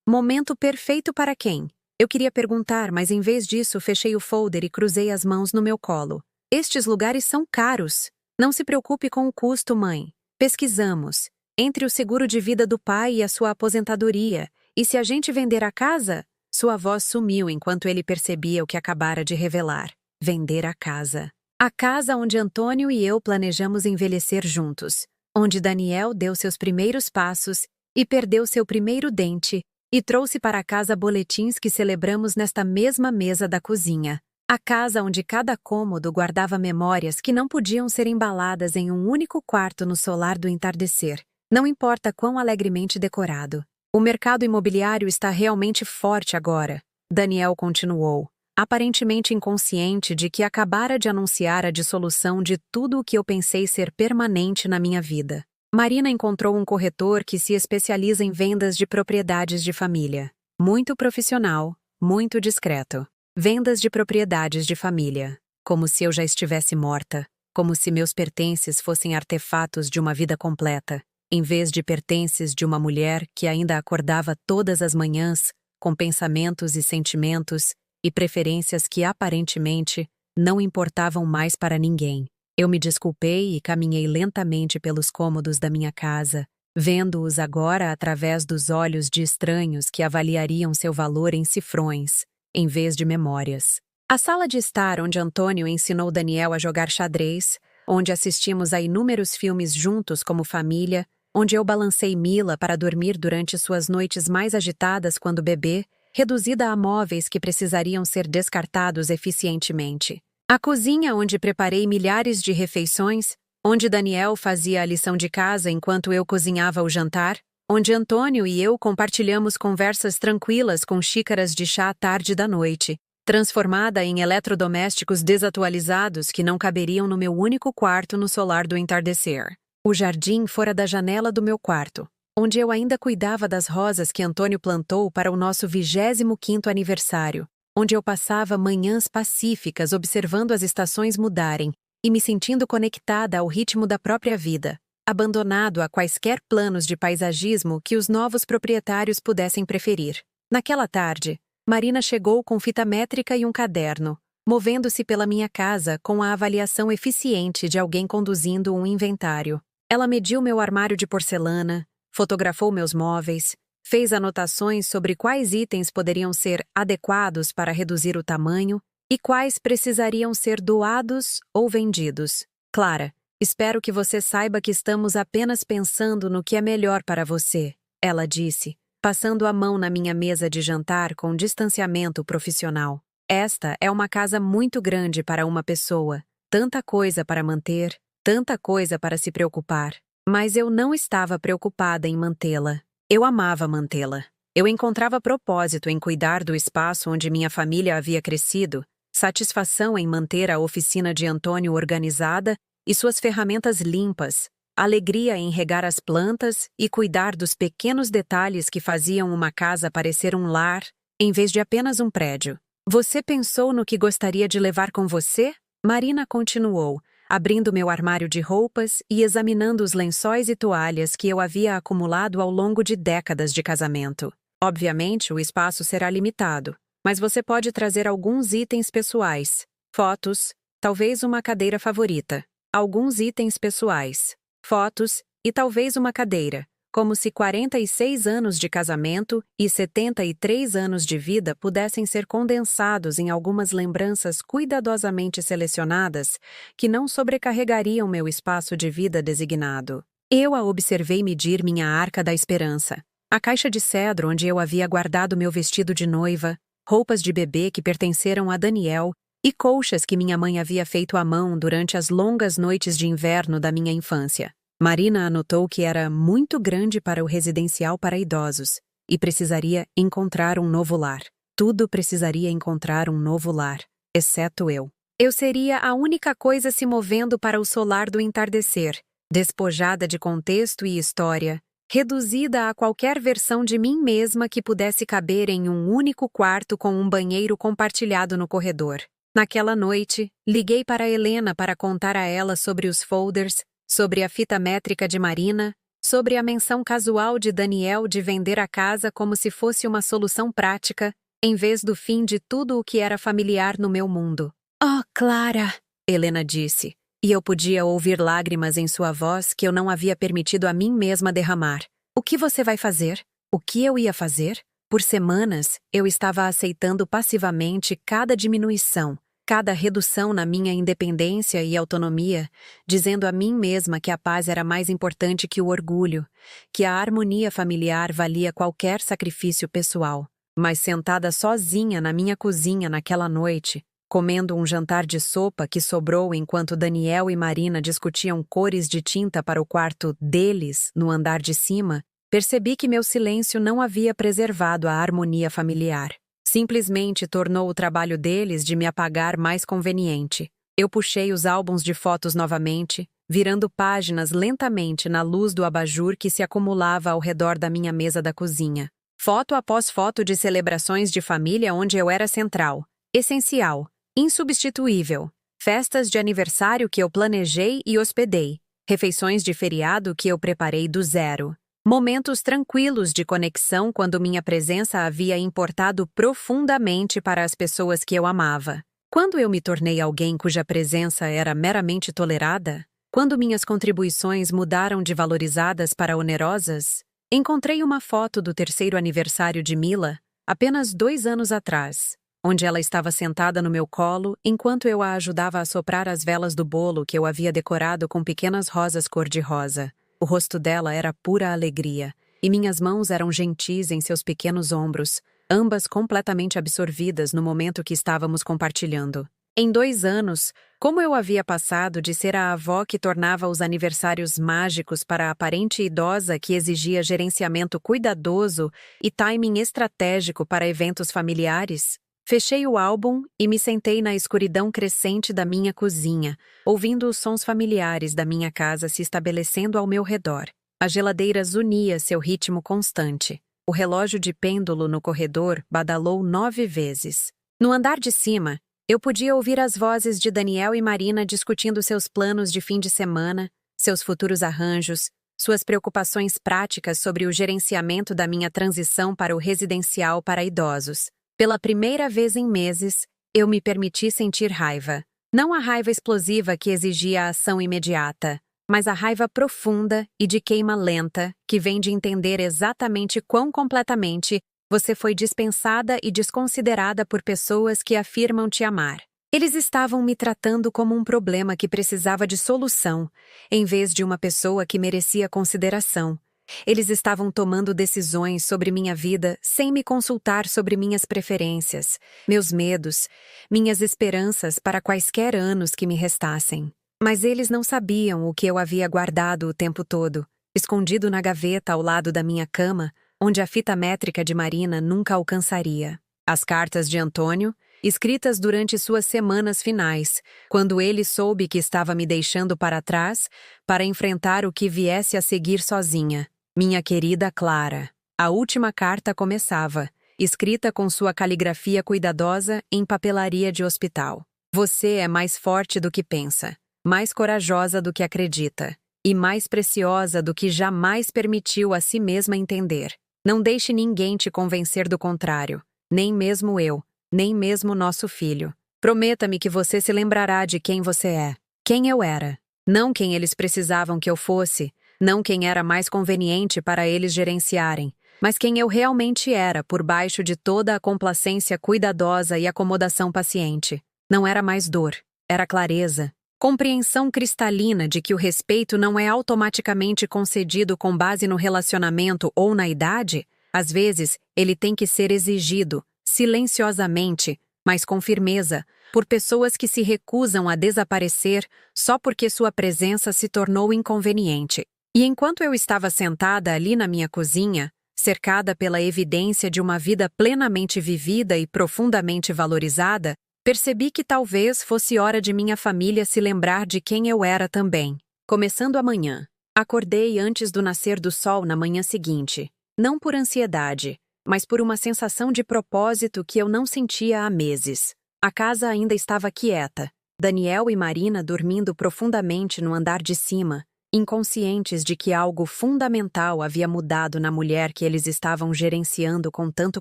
Momento perfeito para quem? Eu queria perguntar, mas em vez disso fechei o folder e cruzei as mãos no meu colo. Estes lugares são caros. Não se preocupe com o custo, mãe. Pesquisamos. Entre o seguro de vida do pai e a sua aposentadoria. E se a gente vender a casa? Sua voz sumiu enquanto ele percebia o que acabara de revelar. Vender a casa. A casa onde Antônio e eu planejamos envelhecer juntos. Onde Daniel deu seus primeiros passos e perdeu seu primeiro dente e trouxe para casa boletins que celebramos nesta mesma mesa da cozinha. A casa onde cada cômodo guardava memórias que não podiam ser embaladas em um único quarto no Solar do Entardecer. Não importa quão alegremente decorado. O mercado imobiliário está realmente forte agora, Daniel continuou. aparentemente inconsciente de que acabara de anunciar a dissolução de tudo o que eu pensei ser permanente na minha vida. Marina encontrou um corretor que se especializa em vendas de propriedades de família. Muito profissional, muito discreto. Vendas de propriedades de família. Como se eu já estivesse morta. Como se meus pertences fossem artefatos de uma vida completa, em vez de pertences de uma mulher que ainda acordava todas as manhãs, com pensamentos e sentimentos e preferências que aparentemente não importavam mais para ninguém. Eu me desculpei e caminhei lentamente pelos cômodos da minha casa, vendo-os agora através dos olhos de estranhos que avaliariam seu valor em cifrões, em vez de memórias. A sala de estar onde Antônio ensinou Daniel a jogar xadrez, onde assistimos a inúmeros filmes juntos como família, onde eu balancei Mila para dormir durante suas noites mais agitadas quando bebê, reduzida a móveis que precisariam ser descartados eficientemente. A cozinha onde preparei milhares de refeições, onde Daniel fazia a lição de casa enquanto eu cozinhava o jantar, onde Antônio e eu compartilhamos conversas tranquilas com xícaras de chá à tarde da noite, transformada em eletrodomésticos desatualizados que não caberiam no meu único quarto no solar do entardecer. O jardim fora da janela do meu quarto, onde eu ainda cuidava das rosas que Antônio plantou para o nosso 25º aniversário, onde eu passava manhãs pacíficas observando as estações mudarem e me sentindo conectada ao ritmo da própria vida, abandonado a quaisquer planos de paisagismo que os novos proprietários pudessem preferir. Naquela tarde, Marina chegou com fita métrica e um caderno, movendo-se pela minha casa com a avaliação eficiente de alguém conduzindo um inventário. Ela mediu meu armário de porcelana, fotografou meus móveis, fez anotações sobre quais itens poderiam ser adequados para reduzir o tamanho e quais precisariam ser doados ou vendidos. Clara, espero que você saiba que estamos apenas pensando no que é melhor para você, ela disse, passando a mão na minha mesa de jantar com distanciamento profissional. Esta é uma casa muito grande para uma pessoa, tanta coisa para manter, tanta coisa para se preocupar. Mas eu não estava preocupada em mantê-la. Eu amava mantê-la. Eu encontrava propósito em cuidar do espaço onde minha família havia crescido, satisfação em manter a oficina de Antônio organizada e suas ferramentas limpas, alegria em regar as plantas e cuidar dos pequenos detalhes que faziam uma casa parecer um lar, em vez de apenas um prédio. Você pensou no que gostaria de levar com você? Marina continuou, abrindo meu armário de roupas e examinando os lençóis e toalhas que eu havia acumulado ao longo de décadas de casamento. Obviamente, o espaço será limitado, mas você pode trazer alguns itens pessoais, fotos, talvez uma cadeira favorita, alguns itens pessoais, fotos e talvez uma cadeira, como se 46 anos de casamento e 73 anos de vida pudessem ser condensados em algumas lembranças cuidadosamente selecionadas que não sobrecarregariam meu espaço de vida designado. Eu a observei medir minha arca da esperança, a caixa de cedro onde eu havia guardado meu vestido de noiva, roupas de bebê que pertenceram a Daniel e colchas que minha mãe havia feito à mão durante as longas noites de inverno da minha infância. Marina anotou que era muito grande para o residencial para idosos e precisaria encontrar um novo lar. Tudo precisaria encontrar um novo lar, exceto eu. Eu seria a única coisa se movendo para o solar do entardecer, despojada de contexto e história, reduzida a qualquer versão de mim mesma que pudesse caber em um único quarto com um banheiro compartilhado no corredor. Naquela noite, liguei para Helena para contar a ela sobre os folders, sobre a fita métrica de Marina, sobre a menção casual de Daniel de vender a casa como se fosse uma solução prática, em vez do fim de tudo o que era familiar no meu mundo. "Oh, Clara!" Helena disse, e eu podia ouvir lágrimas em sua voz que eu não havia permitido a mim mesma derramar. "O que você vai fazer? O que eu ia fazer?" Por semanas, eu estava aceitando passivamente cada diminuição, cada redução na minha independência e autonomia, dizendo a mim mesma que a paz era mais importante que o orgulho, que a harmonia familiar valia qualquer sacrifício pessoal. Mas sentada sozinha na minha cozinha naquela noite, comendo um jantar de sopa que sobrou enquanto Daniel e Marina discutiam cores de tinta para o quarto deles no andar de cima, percebi que meu silêncio não havia preservado a harmonia familiar. Simplesmente tornou o trabalho deles de me apagar mais conveniente. Eu puxei os álbuns de fotos novamente, virando páginas lentamente na luz do abajur que se acumulava ao redor da minha mesa da cozinha. Foto após foto de celebrações de família onde eu era central, essencial, insubstituível. Festas de aniversário que eu planejei e hospedei. Refeições de feriado que eu preparei do zero. Momentos tranquilos de conexão quando minha presença havia importado profundamente para as pessoas que eu amava. Quando eu me tornei alguém cuja presença era meramente tolerada? Quando minhas contribuições mudaram de valorizadas para onerosas? Encontrei uma foto do 3º aniversário de Mila, apenas 2 anos atrás, onde ela estava sentada no meu colo enquanto eu a ajudava a soprar as velas do bolo que eu havia decorado com pequenas rosas cor-de-rosa. O rosto dela era pura alegria, e minhas mãos eram gentis em seus pequenos ombros, ambas completamente absorvidas no momento que estávamos compartilhando. Em 2 anos, como eu havia passado de ser a avó que tornava os aniversários mágicos para a parente idosa que exigia gerenciamento cuidadoso e timing estratégico para eventos familiares? Fechei o álbum e me sentei na escuridão crescente da minha cozinha, ouvindo os sons familiares da minha casa se estabelecendo ao meu redor. A geladeira zunia seu ritmo constante. O relógio de pêndulo no corredor badalou 9 vezes. No andar de cima, eu podia ouvir as vozes de Daniel e Marina discutindo seus planos de fim de semana, seus futuros arranjos, suas preocupações práticas sobre o gerenciamento da minha transição para o residencial para idosos. Pela primeira vez em meses, eu me permiti sentir raiva. Não a raiva explosiva que exigia a ação imediata, mas a raiva profunda e de queima lenta que vem de entender exatamente quão completamente você foi dispensada e desconsiderada por pessoas que afirmam te amar. Eles estavam me tratando como um problema que precisava de solução, em vez de uma pessoa que merecia consideração. Eles estavam tomando decisões sobre minha vida sem me consultar sobre minhas preferências, meus medos, minhas esperanças para quaisquer anos que me restassem. Mas eles não sabiam o que eu havia guardado o tempo todo, escondido na gaveta ao lado da minha cama, onde a fita métrica de Marina nunca alcançaria. As cartas de Antônio, escritas durante suas semanas finais, quando ele soube que estava me deixando para trás para enfrentar o que viesse a seguir sozinha. Minha querida Clara. A última carta começava, escrita com sua caligrafia cuidadosa em papelaria de hospital. Você é mais forte do que pensa, mais corajosa do que acredita, e mais preciosa do que jamais permitiu a si mesma entender. Não deixe ninguém te convencer do contrário, nem mesmo eu, nem mesmo nosso filho. Prometa-me que você se lembrará de quem você é, quem eu era, não quem eles precisavam que eu fosse, não quem era mais conveniente para eles gerenciarem, mas quem eu realmente era por baixo de toda a complacência cuidadosa e acomodação paciente. Não era mais dor, era clareza, compreensão cristalina de que o respeito não é automaticamente concedido com base no relacionamento ou na idade. Às vezes, ele tem que ser exigido, silenciosamente, mas com firmeza, por pessoas que se recusam a desaparecer só porque sua presença se tornou inconveniente. E enquanto eu estava sentada ali na minha cozinha, cercada pela evidência de uma vida plenamente vivida e profundamente valorizada, percebi que talvez fosse hora de minha família se lembrar de quem eu era também. Começando amanhã. Acordei antes do nascer do sol na manhã seguinte, não por ansiedade, mas por uma sensação de propósito que eu não sentia há meses. A casa ainda estava quieta, Daniel e Marina dormindo profundamente no andar de cima, inconscientes de que algo fundamental havia mudado na mulher que eles estavam gerenciando com tanto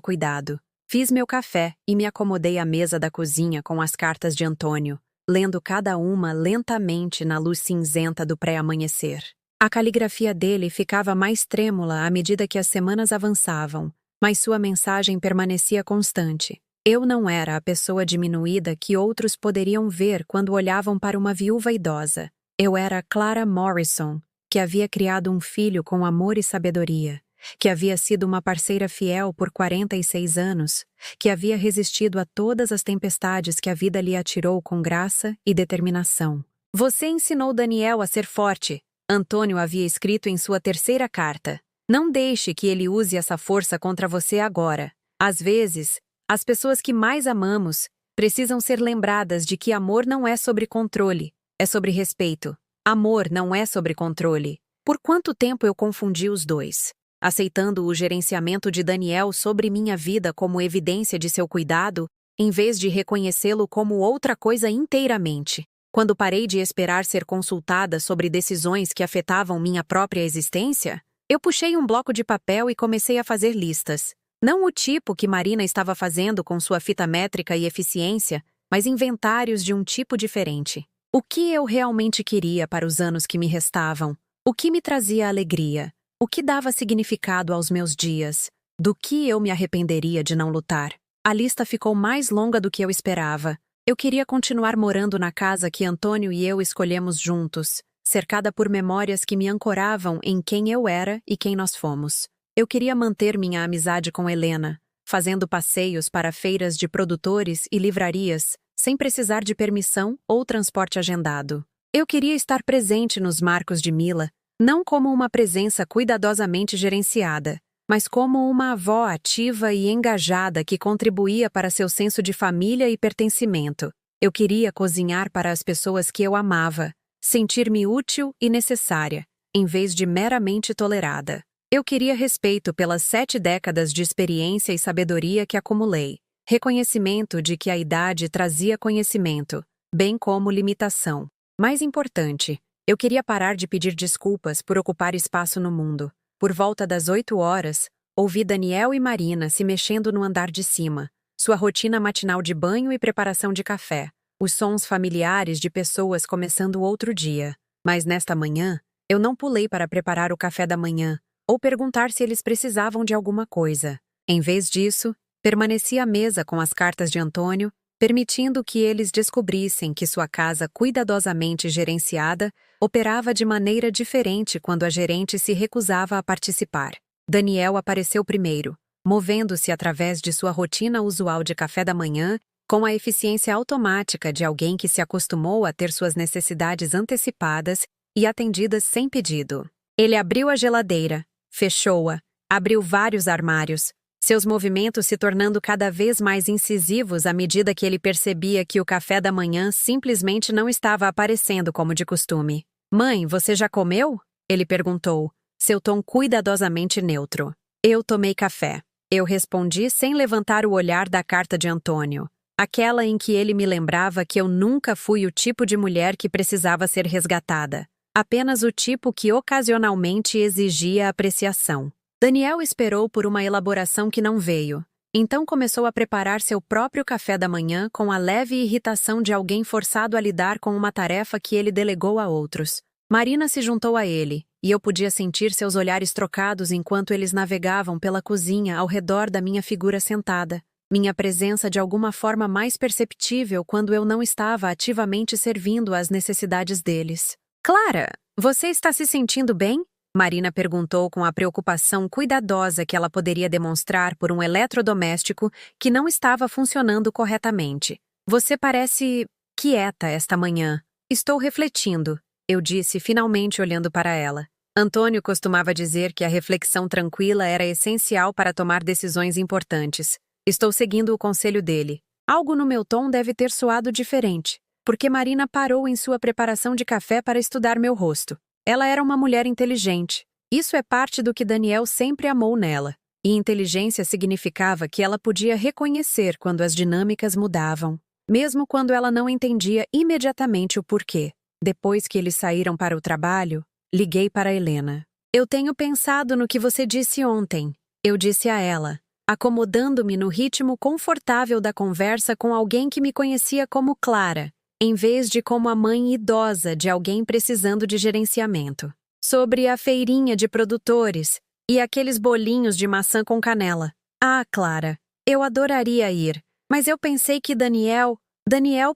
cuidado. Fiz meu café e me acomodei à mesa da cozinha com as cartas de Antônio, lendo cada uma lentamente na luz cinzenta do pré-amanhecer. A caligrafia dele ficava mais trêmula à medida que as semanas avançavam, mas sua mensagem permanecia constante. Eu não era a pessoa diminuída que outros poderiam ver quando olhavam para uma viúva idosa. Eu era Clara Morrison, que havia criado um filho com amor e sabedoria, que havia sido uma parceira fiel por 46 anos, que havia resistido a todas as tempestades que a vida lhe atirou com graça e determinação. Você ensinou Daniel a ser forte, Antônio havia escrito em sua 3ª carta. Não deixe que ele use essa força contra você agora. Às vezes, As pessoas que mais amamos precisam ser lembradas de que amor não é sobre controle, é sobre respeito. Amor não é sobre controle. Por quanto tempo eu confundi os dois? Aceitando o gerenciamento de Daniel sobre minha vida como evidência de seu cuidado, em vez de reconhecê-lo como outra coisa inteiramente. Quando parei de esperar ser consultada sobre decisões que afetavam minha própria existência, eu puxei um bloco de papel e comecei a fazer listas. Não o tipo que Marina estava fazendo com sua fita métrica e eficiência, mas inventários de um tipo diferente. O que eu realmente queria para os anos que me restavam? O que me trazia alegria? O que dava significado aos meus dias? Do que eu me arrependeria de não lutar? A lista ficou mais longa do que eu esperava. Eu queria continuar morando na casa que Antônio e eu escolhemos juntos, cercada por memórias que me ancoravam em quem eu era e quem nós fomos. Eu queria manter minha amizade com Helena, fazendo passeios para feiras de produtores e livrarias, sem precisar de permissão ou transporte agendado. Eu queria estar presente nos marcos de Mila, não como uma presença cuidadosamente gerenciada, mas como uma avó ativa e engajada que contribuía para seu senso de família e pertencimento. Eu queria cozinhar para as pessoas que eu amava, sentir-me útil e necessária, em vez de meramente tolerada. Eu queria respeito pelas 7 décadas de experiência e sabedoria que acumulei, reconhecimento de que a idade trazia conhecimento, bem como limitação. Mais importante, eu queria parar de pedir desculpas por ocupar espaço no mundo. Por volta das 8 horas, ouvi Daniel e Marina se mexendo no andar de cima, sua rotina matinal de banho e preparação de café, os sons familiares de pessoas começando outro dia. Mas nesta manhã, eu não pulei para preparar o café da manhã ou perguntar se eles precisavam de alguma coisa. Em vez disso, permaneci à mesa com as cartas de Antônio, permitindo que eles descobrissem que sua casa cuidadosamente gerenciada operava de maneira diferente quando a gerente se recusava a participar. Daniel apareceu primeiro, movendo-se através de sua rotina usual de café da manhã, com a eficiência automática de alguém que se acostumou a ter suas necessidades antecipadas e atendidas sem pedido. Ele abriu a geladeira, fechou-a, abriu vários armários, seus movimentos se tornando cada vez mais incisivos à medida que ele percebia que o café da manhã simplesmente não estava aparecendo como de costume. "Mãe, você já comeu?" ele perguntou, seu tom cuidadosamente neutro. "Eu tomei café." Eu respondi sem levantar o olhar da carta de Antônio, aquela em que ele me lembrava que eu nunca fui o tipo de mulher que precisava ser resgatada, apenas o tipo que ocasionalmente exigia apreciação. Daniel esperou por uma elaboração que não veio. Então começou a preparar seu próprio café da manhã com a leve irritação de alguém forçado a lidar com uma tarefa que ele delegou a outros. Marina se juntou a ele, e eu podia sentir seus olhares trocados enquanto eles navegavam pela cozinha ao redor da minha figura sentada. Minha presença de alguma forma mais perceptível quando eu não estava ativamente servindo às necessidades deles. "Clara, você está se sentindo bem?" Marina perguntou com a preocupação cuidadosa que ela poderia demonstrar por um eletrodoméstico que não estava funcionando corretamente. "Você parece quieta esta manhã." "Estou refletindo", eu disse, finalmente olhando para ela. Antônio costumava dizer que a reflexão tranquila era essencial para tomar decisões importantes. Estou seguindo o conselho dele. Algo no meu tom deve ter soado diferente, porque Marina parou em sua preparação de café para estudar meu rosto. Ela era uma mulher inteligente. Isso é parte do que Daniel sempre amou nela. E inteligência significava que ela podia reconhecer quando as dinâmicas mudavam, mesmo quando ela não entendia imediatamente o porquê. Depois que eles saíram para o trabalho, liguei para Helena. "Eu tenho pensado no que você disse ontem", eu disse a ela, acomodando-me no ritmo confortável da conversa com alguém que me conhecia como Clara, em vez de como a mãe idosa de alguém precisando de gerenciamento. "Sobre a feirinha de produtores e aqueles bolinhos de maçã com canela." "Ah, Clara, eu adoraria ir, mas eu pensei que Daniel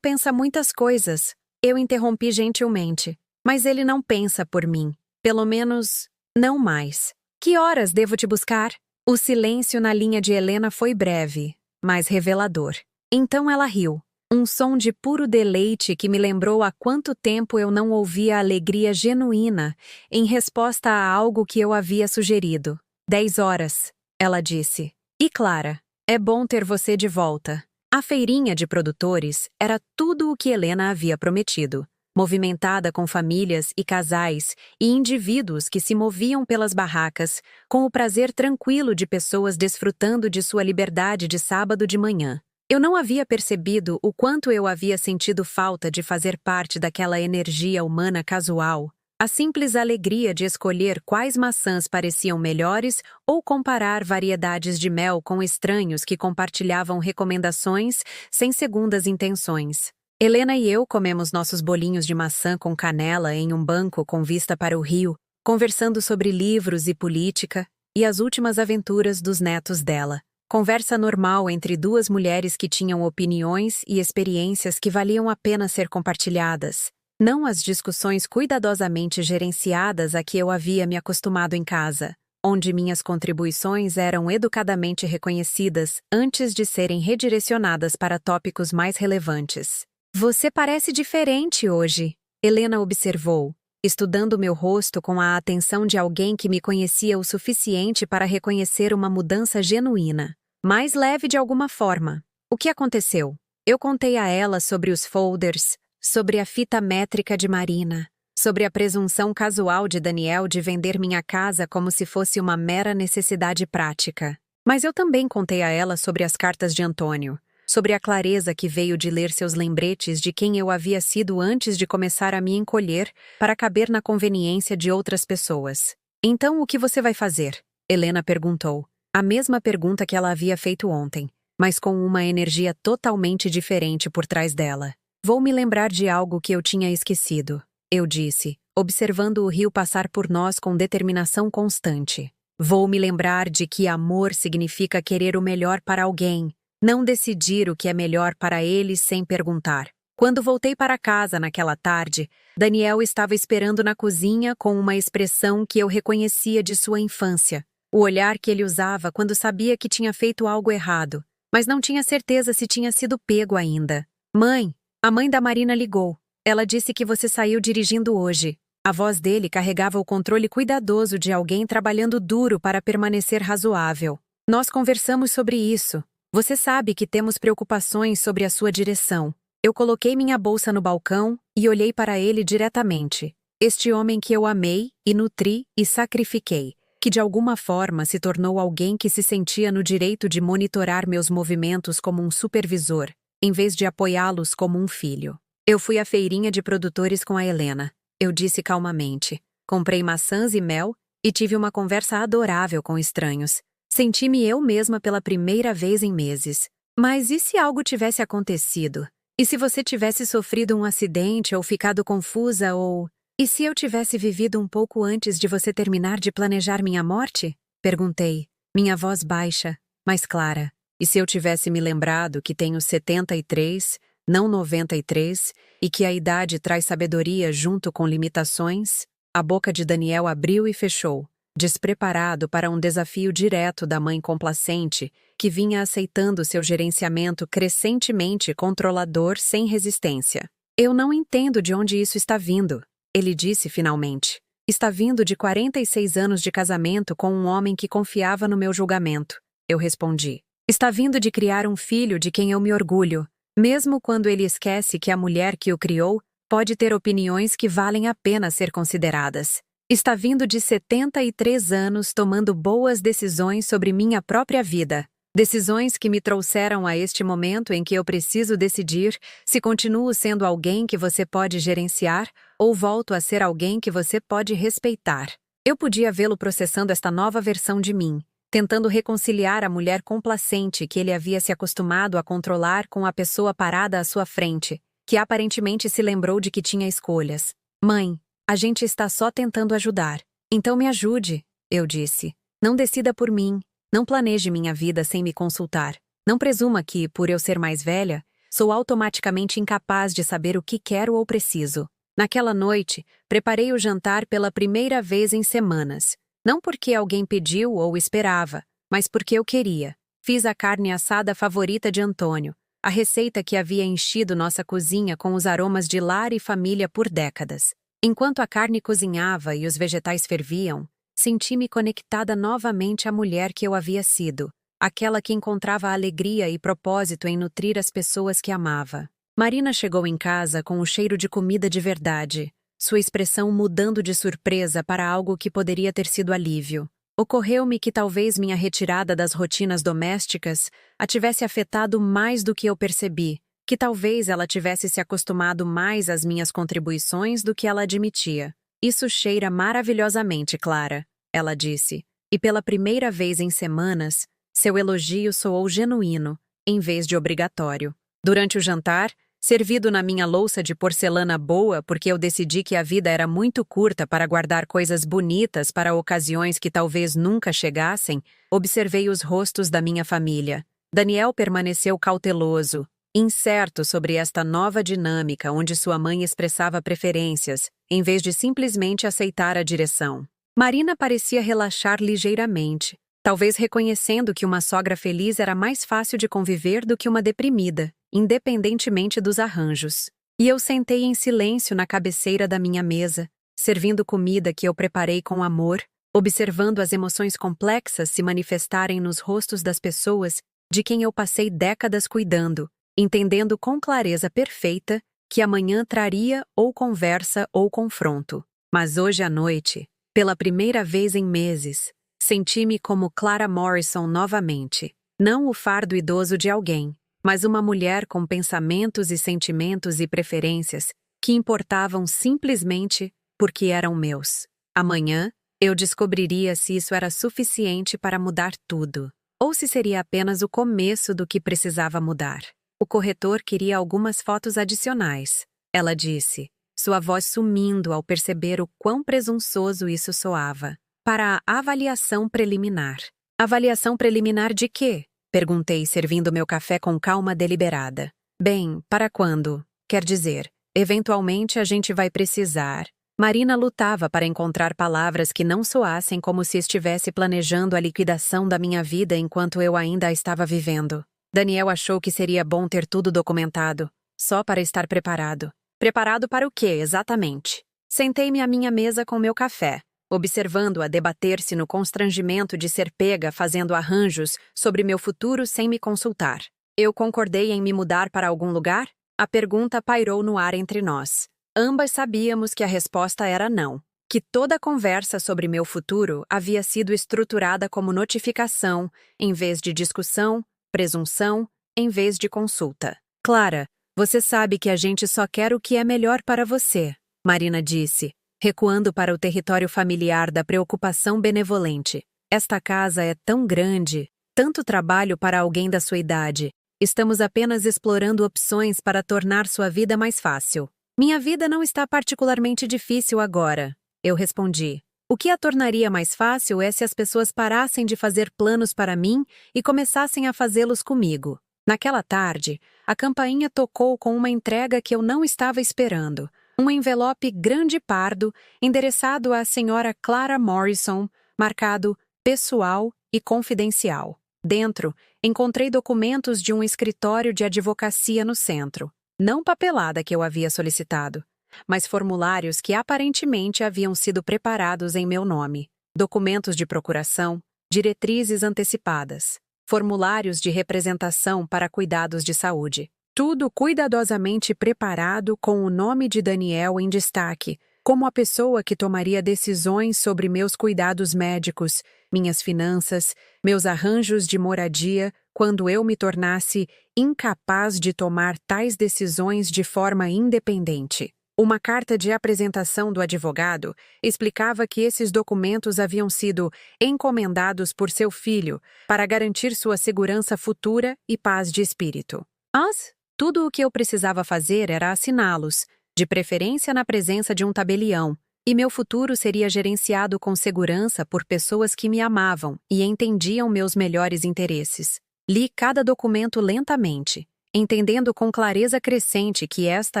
pensa muitas coisas." Eu interrompi gentilmente. "Mas ele não pensa por mim. Pelo menos, não mais." "Que horas devo te buscar?" O silêncio na linha de Helena foi breve, mas revelador. Então ela riu. Um som de puro deleite que me lembrou há quanto tempo eu não ouvia a alegria genuína em resposta a algo que eu havia sugerido. 10 horas, ela disse. "E Clara, É bom ter você de volta. A feirinha de produtores era tudo o que Helena havia prometido. Movimentada com famílias e casais e indivíduos que se moviam pelas barracas, com o prazer tranquilo de pessoas desfrutando de sua liberdade de sábado de manhã. Eu não havia percebido o quanto eu havia sentido falta de fazer parte daquela energia humana casual. A simples alegria de escolher quais maçãs pareciam melhores ou comparar variedades de mel com estranhos que compartilhavam recomendações sem segundas intenções. Helena e eu comemos nossos bolinhos de maçã com canela em um banco com vista para o rio, conversando sobre livros e política e as últimas aventuras dos netos dela. Conversa normal entre duas mulheres que tinham opiniões e experiências que valiam a pena ser compartilhadas. Não as discussões cuidadosamente gerenciadas a que eu havia me acostumado em casa, onde minhas contribuições eram educadamente reconhecidas antes de serem redirecionadas para tópicos mais relevantes. Você parece diferente hoje, Helena observou, estudando meu rosto com a atenção de alguém que me conhecia o suficiente para reconhecer uma mudança genuína, mais leve de alguma forma. O que aconteceu? Eu contei a ela sobre os folders, sobre a fita métrica de Marina, sobre a presunção casual de Daniel de vender minha casa como se fosse uma mera necessidade prática. Mas eu também contei a ela sobre as cartas de Antônio, sobre a clareza que veio de ler seus lembretes de quem eu havia sido antes de começar a me encolher para caber na conveniência de outras pessoas. Então, o que você vai fazer? Helena perguntou. A mesma pergunta que ela havia feito ontem, mas com uma energia totalmente diferente por trás dela. Vou me lembrar de algo que eu tinha esquecido, eu disse, observando o rio passar por nós com determinação constante. Vou me lembrar de que amor significa querer o melhor para alguém, não decidir o que é melhor para ele sem perguntar. Quando voltei para casa naquela tarde, Daniel estava esperando na cozinha com uma expressão que eu reconhecia de sua infância. O olhar que ele usava quando sabia que tinha feito algo errado, mas não tinha certeza se tinha sido pego ainda. Mãe! A mãe da Marina ligou. Ela disse que você saiu dirigindo hoje. A voz dele carregava o controle cuidadoso de alguém trabalhando duro para permanecer razoável. Nós conversamos sobre isso. Você sabe que temos preocupações sobre a sua direção. Eu coloquei minha bolsa no balcão e olhei para ele diretamente. Este homem que eu amei e nutri e sacrifiquei, que de alguma forma se tornou alguém que se sentia no direito de monitorar meus movimentos como um supervisor, em vez de apoiá-los como um filho. Eu fui à feirinha de produtores com a Helena. Eu disse calmamente. Comprei maçãs e mel e tive uma conversa adorável com estranhos. Senti-me eu mesma pela primeira vez em meses. Mas e se algo tivesse acontecido? E se você tivesse sofrido um acidente ou ficado confusa ou... E se eu tivesse vivido um pouco antes de você terminar de planejar minha morte? Perguntei, minha voz baixa, mas clara. E se eu tivesse me lembrado que tenho 73, não 93, e que a idade traz sabedoria junto com limitações? A boca de Daniel abriu e fechou, despreparado para um desafio direto da mãe complacente que vinha aceitando seu gerenciamento crescentemente controlador sem resistência. Eu não entendo de onde isso está vindo, ele disse finalmente. Está vindo de 46 anos de casamento com um homem que confiava no meu julgamento. Eu respondi. Está vindo de criar um filho de quem eu me orgulho, mesmo quando ele esquece que a mulher que o criou pode ter opiniões que valem a pena ser consideradas. Está vindo de 73 anos tomando boas decisões sobre minha própria vida. Decisões que me trouxeram a este momento em que eu preciso decidir se continuo sendo alguém que você pode gerenciar ou volto a ser alguém que você pode respeitar. Eu podia vê-lo processando esta nova versão de mim, tentando reconciliar a mulher complacente que ele havia se acostumado a controlar com a pessoa parada à sua frente, que aparentemente se lembrou de que tinha escolhas. Mãe, a gente está só tentando ajudar. Então me ajude, eu disse. Não decida por mim. Não planeje minha vida sem me consultar. Não presuma que, por eu ser mais velha, sou automaticamente incapaz de saber o que quero ou preciso. Naquela noite, preparei o jantar pela primeira vez em semanas. Não porque alguém pediu ou esperava, mas porque eu queria. Fiz a carne assada favorita de Antônio, a receita que havia enchido nossa cozinha com os aromas de lar e família por décadas. Enquanto a carne cozinhava e os vegetais ferviam, senti-me conectada novamente à mulher que eu havia sido. aquela que encontrava alegria e propósito em nutrir as pessoas que amava. Marina chegou em casa com o cheiro de comida de verdade, sua expressão mudando de surpresa para algo que poderia ter sido alívio. Ocorreu-me que talvez minha retirada das rotinas domésticas a tivesse afetado mais do que eu percebi, que talvez ela tivesse se acostumado mais às minhas contribuições do que ela admitia. Isso cheira maravilhosamente, Clara, ela disse, e pela primeira vez em semanas, seu elogio soou genuíno, em vez de obrigatório. Durante o jantar, servido na minha louça de porcelana boa porque eu decidi que a vida era muito curta para guardar coisas bonitas para ocasiões que talvez nunca chegassem, observei os rostos da minha família. Daniel permaneceu cauteloso, incerto sobre esta nova dinâmica onde sua mãe expressava preferências, em vez de simplesmente aceitar a direção. Marina parecia relaxar ligeiramente, talvez reconhecendo que uma sogra feliz era mais fácil de conviver do que uma deprimida, independentemente dos arranjos. E eu sentei em silêncio na cabeceira da minha mesa, servindo comida que eu preparei com amor, observando as emoções complexas se manifestarem nos rostos das pessoas de quem eu passei décadas cuidando, entendendo com clareza perfeita que amanhã traria ou conversa ou confronto. Mas hoje à noite, pela primeira vez em meses, senti-me como Clara Morrison novamente, não o fardo idoso de alguém, mas uma mulher com pensamentos e sentimentos e preferências que importavam simplesmente porque eram meus. Amanhã, eu descobriria se isso era suficiente para mudar tudo, ou se seria apenas o começo do que precisava mudar. O corretor queria algumas fotos adicionais, ela disse, sua voz sumindo ao perceber o quão presunçoso isso soava. Para a avaliação preliminar. Avaliação preliminar de quê? Perguntei, servindo meu café com calma deliberada. Bem, para quando? Quer dizer, eventualmente a gente vai precisar. Marina lutava para encontrar palavras que não soassem como se estivesse planejando a liquidação da minha vida enquanto eu ainda a estava vivendo. Daniel achou que seria bom ter tudo documentado, só para estar preparado. Preparado para o quê, exatamente? Sentei-me à minha mesa com meu café, observando-a debater-se no constrangimento de ser pega fazendo arranjos sobre meu futuro sem me consultar. Eu concordei em me mudar para algum lugar? A pergunta pairou no ar entre nós. Ambas sabíamos que a resposta era não, que toda a conversa sobre meu futuro havia sido estruturada como notificação, em vez de discussão, presunção, em vez de consulta. Clara, você sabe que a gente só quer o que é melhor para você, Marina disse, recuando para o território familiar da preocupação benevolente. Esta casa é tão grande, tanto trabalho para alguém da sua idade. Estamos apenas explorando opções para tornar sua vida mais fácil. Minha vida não está particularmente difícil agora, eu respondi. O que a tornaria mais fácil é se as pessoas parassem de fazer planos para mim e começassem a fazê-los comigo. Naquela tarde, a campainha tocou com uma entrega que eu não estava esperando. Um envelope grande pardo, endereçado à senhora Clara Morrison, marcado pessoal e confidencial. Dentro, encontrei documentos de um escritório de advocacia no centro. Não papelada que eu havia solicitado, mas formulários que aparentemente haviam sido preparados em meu nome. Documentos de procuração, diretrizes antecipadas, formulários de representação para cuidados de saúde. Tudo cuidadosamente preparado com o nome de Daniel em destaque, como a pessoa que tomaria decisões sobre meus cuidados médicos, minhas finanças, meus arranjos de moradia, quando eu me tornasse incapaz de tomar tais decisões de forma independente. Uma carta de apresentação do advogado explicava que esses documentos haviam sido encomendados por seu filho para garantir sua segurança futura e paz de espírito. Mas tudo o que eu precisava fazer era assiná-los, de preferência na presença de um tabelião, e meu futuro seria gerenciado com segurança por pessoas que me amavam e entendiam meus melhores interesses. Li cada documento lentamente, entendendo com clareza crescente que esta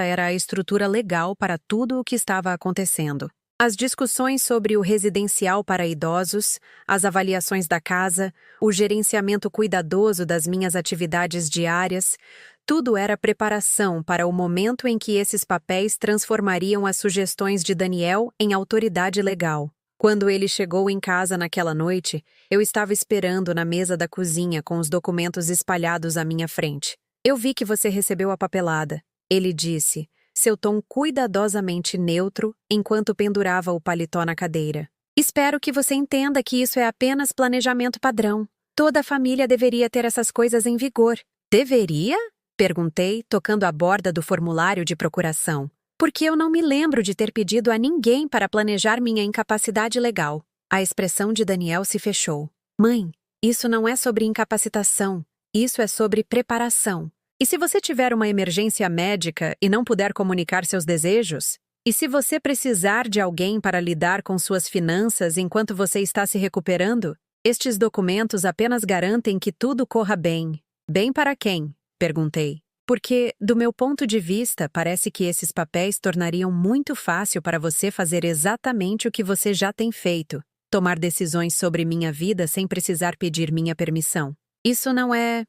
era a estrutura legal para tudo o que estava acontecendo. As discussões sobre o residencial para idosos, as avaliações da casa, o gerenciamento cuidadoso das minhas atividades diárias, tudo era preparação para o momento em que esses papéis transformariam as sugestões de Daniel em autoridade legal. Quando ele chegou em casa naquela noite, eu estava esperando na mesa da cozinha com os documentos espalhados à minha frente. Eu vi que você recebeu a papelada, ele disse, seu tom cuidadosamente neutro enquanto pendurava o paletó na cadeira. Espero que você entenda que isso é apenas planejamento padrão. Toda a família deveria ter essas coisas em vigor. Deveria? Perguntei, tocando a borda do formulário de procuração. Porque eu não me lembro de ter pedido a ninguém para planejar minha incapacidade legal. A expressão de Daniel se fechou. Mãe, isso não é sobre incapacitação. Isso é sobre preparação. E se você tiver uma emergência médica e não puder comunicar seus desejos? E se você precisar de alguém para lidar com suas finanças enquanto você está se recuperando? Estes documentos apenas garantem que tudo corra bem. Bem para quem? Perguntei. Porque, do meu ponto de vista, parece que esses papéis tornariam muito fácil para você fazer exatamente o que você já tem feito. Tomar decisões sobre minha vida sem precisar pedir minha permissão. Isso não é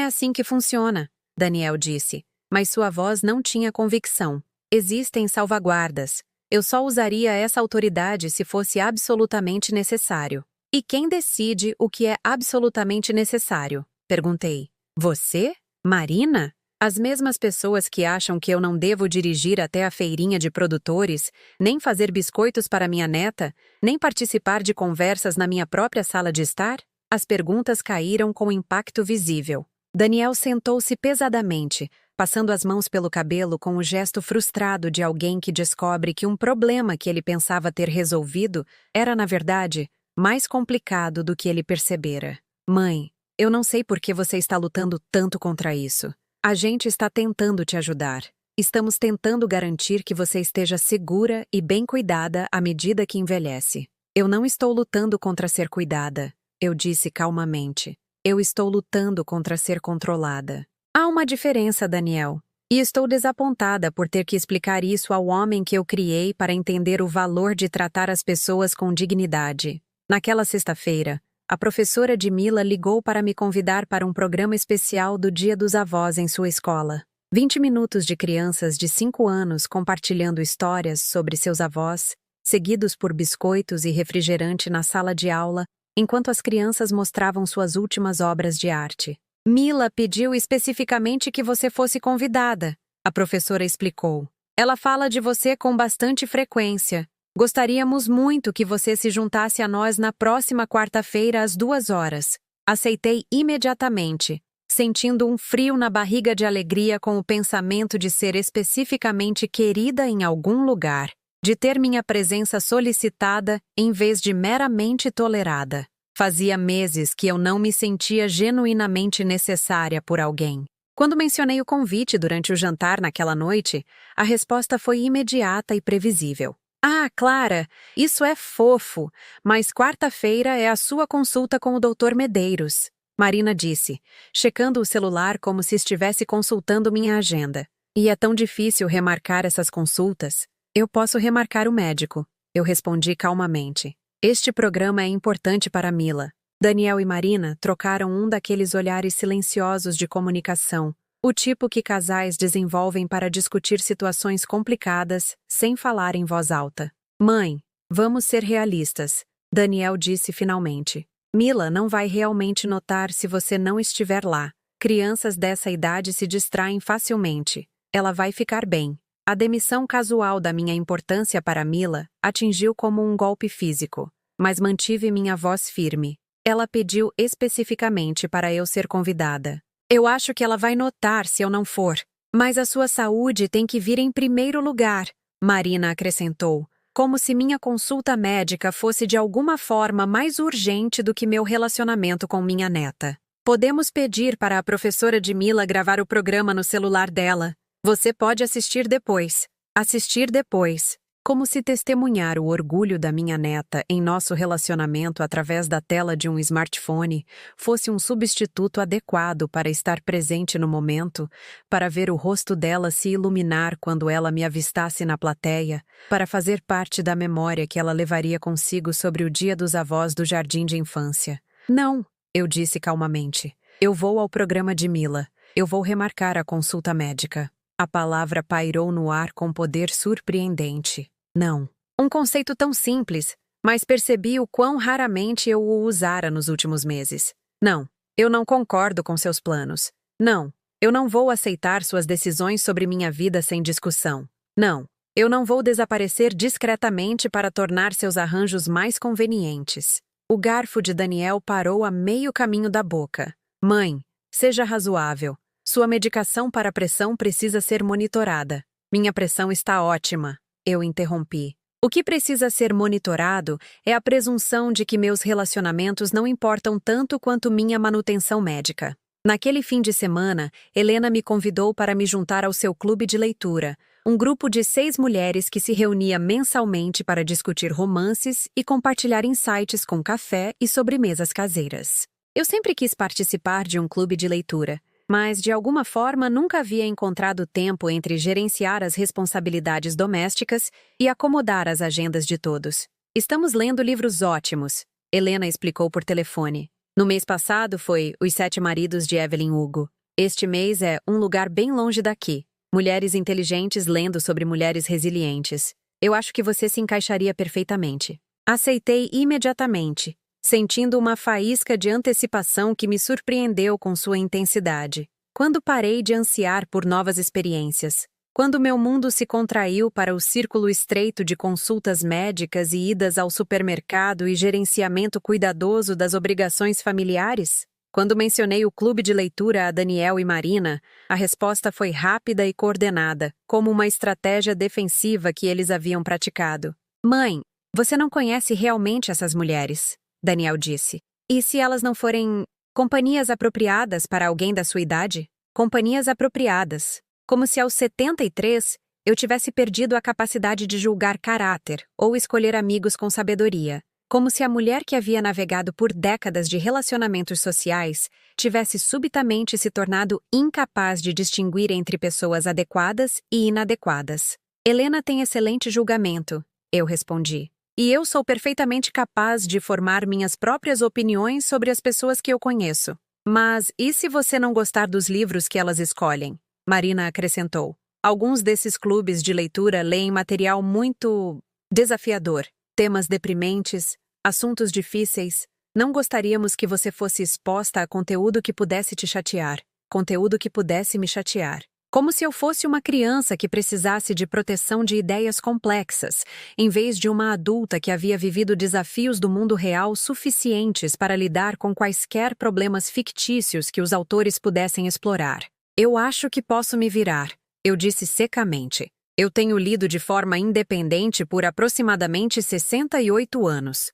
assim que funciona, Daniel disse. Mas sua voz não tinha convicção. Existem salvaguardas. Eu só usaria essa autoridade se fosse absolutamente necessário. E quem decide o que é absolutamente necessário? Perguntei. Você? Marina? As mesmas pessoas que acham que eu não devo dirigir até a feirinha de produtores, nem fazer biscoitos para minha neta, nem participar de conversas na minha própria sala de estar? As perguntas caíram com impacto visível. Daniel sentou-se pesadamente, passando as mãos pelo cabelo com o gesto frustrado de alguém que descobre que um problema que ele pensava ter resolvido era, na verdade, mais complicado do que ele percebera. Mãe, eu não sei por que você está lutando tanto contra isso. A gente está tentando te ajudar. Estamos tentando garantir que você esteja segura e bem cuidada à medida que envelhece. Eu não estou lutando contra ser cuidada, eu disse calmamente. Eu estou lutando contra ser controlada. Há uma diferença, Daniel. E estou desapontada por ter que explicar isso ao homem que eu criei para entender o valor de tratar as pessoas com dignidade. Naquela sexta-feira, a professora de Mila ligou para me convidar para um programa especial do Dia dos Avós em sua escola. 20 minutos de crianças de 5 anos compartilhando histórias sobre seus avós, seguidos por biscoitos e refrigerante na sala de aula, enquanto as crianças mostravam suas últimas obras de arte. Mila pediu especificamente que você fosse convidada, a professora explicou. Ela fala de você com bastante frequência. Gostaríamos muito que você se juntasse a nós na próxima quarta-feira às 2h. Aceitei imediatamente, sentindo um frio na barriga de alegria com o pensamento de ser especificamente querida em algum lugar, de ter minha presença solicitada em vez de meramente tolerada. Fazia meses que eu não me sentia genuinamente necessária por alguém. Quando mencionei o convite durante o jantar naquela noite, a resposta foi imediata e previsível. Ah, Clara, isso é fofo, mas quarta-feira é a sua consulta com o Dr. Medeiros, Marina disse, checando o celular como se estivesse consultando minha agenda. E é tão difícil remarcar essas consultas. Eu posso remarcar o médico, eu respondi calmamente. Este programa é importante para Mila. Daniel e Marina trocaram um daqueles olhares silenciosos de comunicação, o tipo que casais desenvolvem para discutir situações complicadas sem falar em voz alta. Mãe, vamos ser realistas, Daniel disse finalmente. Mila não vai realmente notar se você não estiver lá. Crianças dessa idade se distraem facilmente. Ela vai ficar bem. A demissão casual da minha importância para Mila atingiu como um golpe físico, mas mantive minha voz firme. Ela pediu especificamente para eu ser convidada. Eu acho que ela vai notar se eu não for. Mas a sua saúde tem que vir em primeiro lugar, Marina acrescentou, como se minha consulta médica fosse de alguma forma mais urgente do que meu relacionamento com minha neta. Podemos pedir para a professora de Mila gravar o programa no celular dela. Você pode assistir depois. Assistir depois. Como se testemunhar o orgulho da minha neta em nosso relacionamento através da tela de um smartphone fosse um substituto adequado para estar presente no momento, para ver o rosto dela se iluminar quando ela me avistasse na plateia, para fazer parte da memória que ela levaria consigo sobre o Dia dos Avós do jardim de infância. Não, eu disse calmamente. Eu vou ao programa de Mila. Eu vou remarcar a consulta médica. A palavra pairou no ar com poder surpreendente. Não. Um conceito tão simples, mas percebi o quão raramente eu o usara nos últimos meses. Não, eu não concordo com seus planos. Não, eu não vou aceitar suas decisões sobre minha vida sem discussão. Não, eu não vou desaparecer discretamente para tornar seus arranjos mais convenientes. O garfo de Daniel parou a meio caminho da boca. Mãe, seja razoável. Sua medicação para a pressão precisa ser monitorada. Minha pressão está ótima. Eu interrompi. O que precisa ser monitorado é a presunção de que meus relacionamentos não importam tanto quanto minha manutenção médica. Naquele fim de semana, Helena me convidou para me juntar ao seu clube de leitura, um grupo de 6 mulheres que se reunia mensalmente para discutir romances e compartilhar insights com café e sobremesas caseiras. Eu sempre quis participar de um clube de leitura, mas de alguma forma nunca havia encontrado tempo entre gerenciar as responsabilidades domésticas e acomodar as agendas de todos. Estamos lendo livros ótimos, Helena explicou por telefone. No mês passado foi Os 7 Maridos de Evelyn Hugo. Este mês é Um Lugar Bem Longe Daqui. Mulheres inteligentes lendo sobre mulheres resilientes. Eu acho que você se encaixaria perfeitamente. Aceitei imediatamente, sentindo uma faísca de antecipação que me surpreendeu com sua intensidade. Quando parei de ansiar por novas experiências, quando meu mundo se contraiu para o círculo estreito de consultas médicas e idas ao supermercado e gerenciamento cuidadoso das obrigações familiares, quando mencionei o clube de leitura a Daniel e Marina, a resposta foi rápida e coordenada, como uma estratégia defensiva que eles haviam praticado. Mãe, você não conhece realmente essas mulheres, Daniel disse. E se elas não forem companhias apropriadas para alguém da sua idade? Companhias apropriadas. Como se aos 73 eu tivesse perdido a capacidade de julgar caráter ou escolher amigos com sabedoria. Como se a mulher que havia navegado por décadas de relacionamentos sociais tivesse subitamente se tornado incapaz de distinguir entre pessoas adequadas e inadequadas. Helena tem excelente julgamento, eu respondi. E eu sou perfeitamente capaz de formar minhas próprias opiniões sobre as pessoas que eu conheço. Mas e se você não gostar dos livros que elas escolhem? Marina acrescentou. Alguns desses clubes de leitura leem material muito desafiador, temas deprimentes, assuntos difíceis. Não gostaríamos que você fosse exposta a conteúdo que pudesse te chatear, conteúdo que pudesse me chatear. Como se eu fosse uma criança que precisasse de proteção de ideias complexas, em vez de uma adulta que havia vivido desafios do mundo real suficientes para lidar com quaisquer problemas fictícios que os autores pudessem explorar. Eu acho que posso me virar, eu disse secamente. Eu tenho lido de forma independente por aproximadamente 68 anos.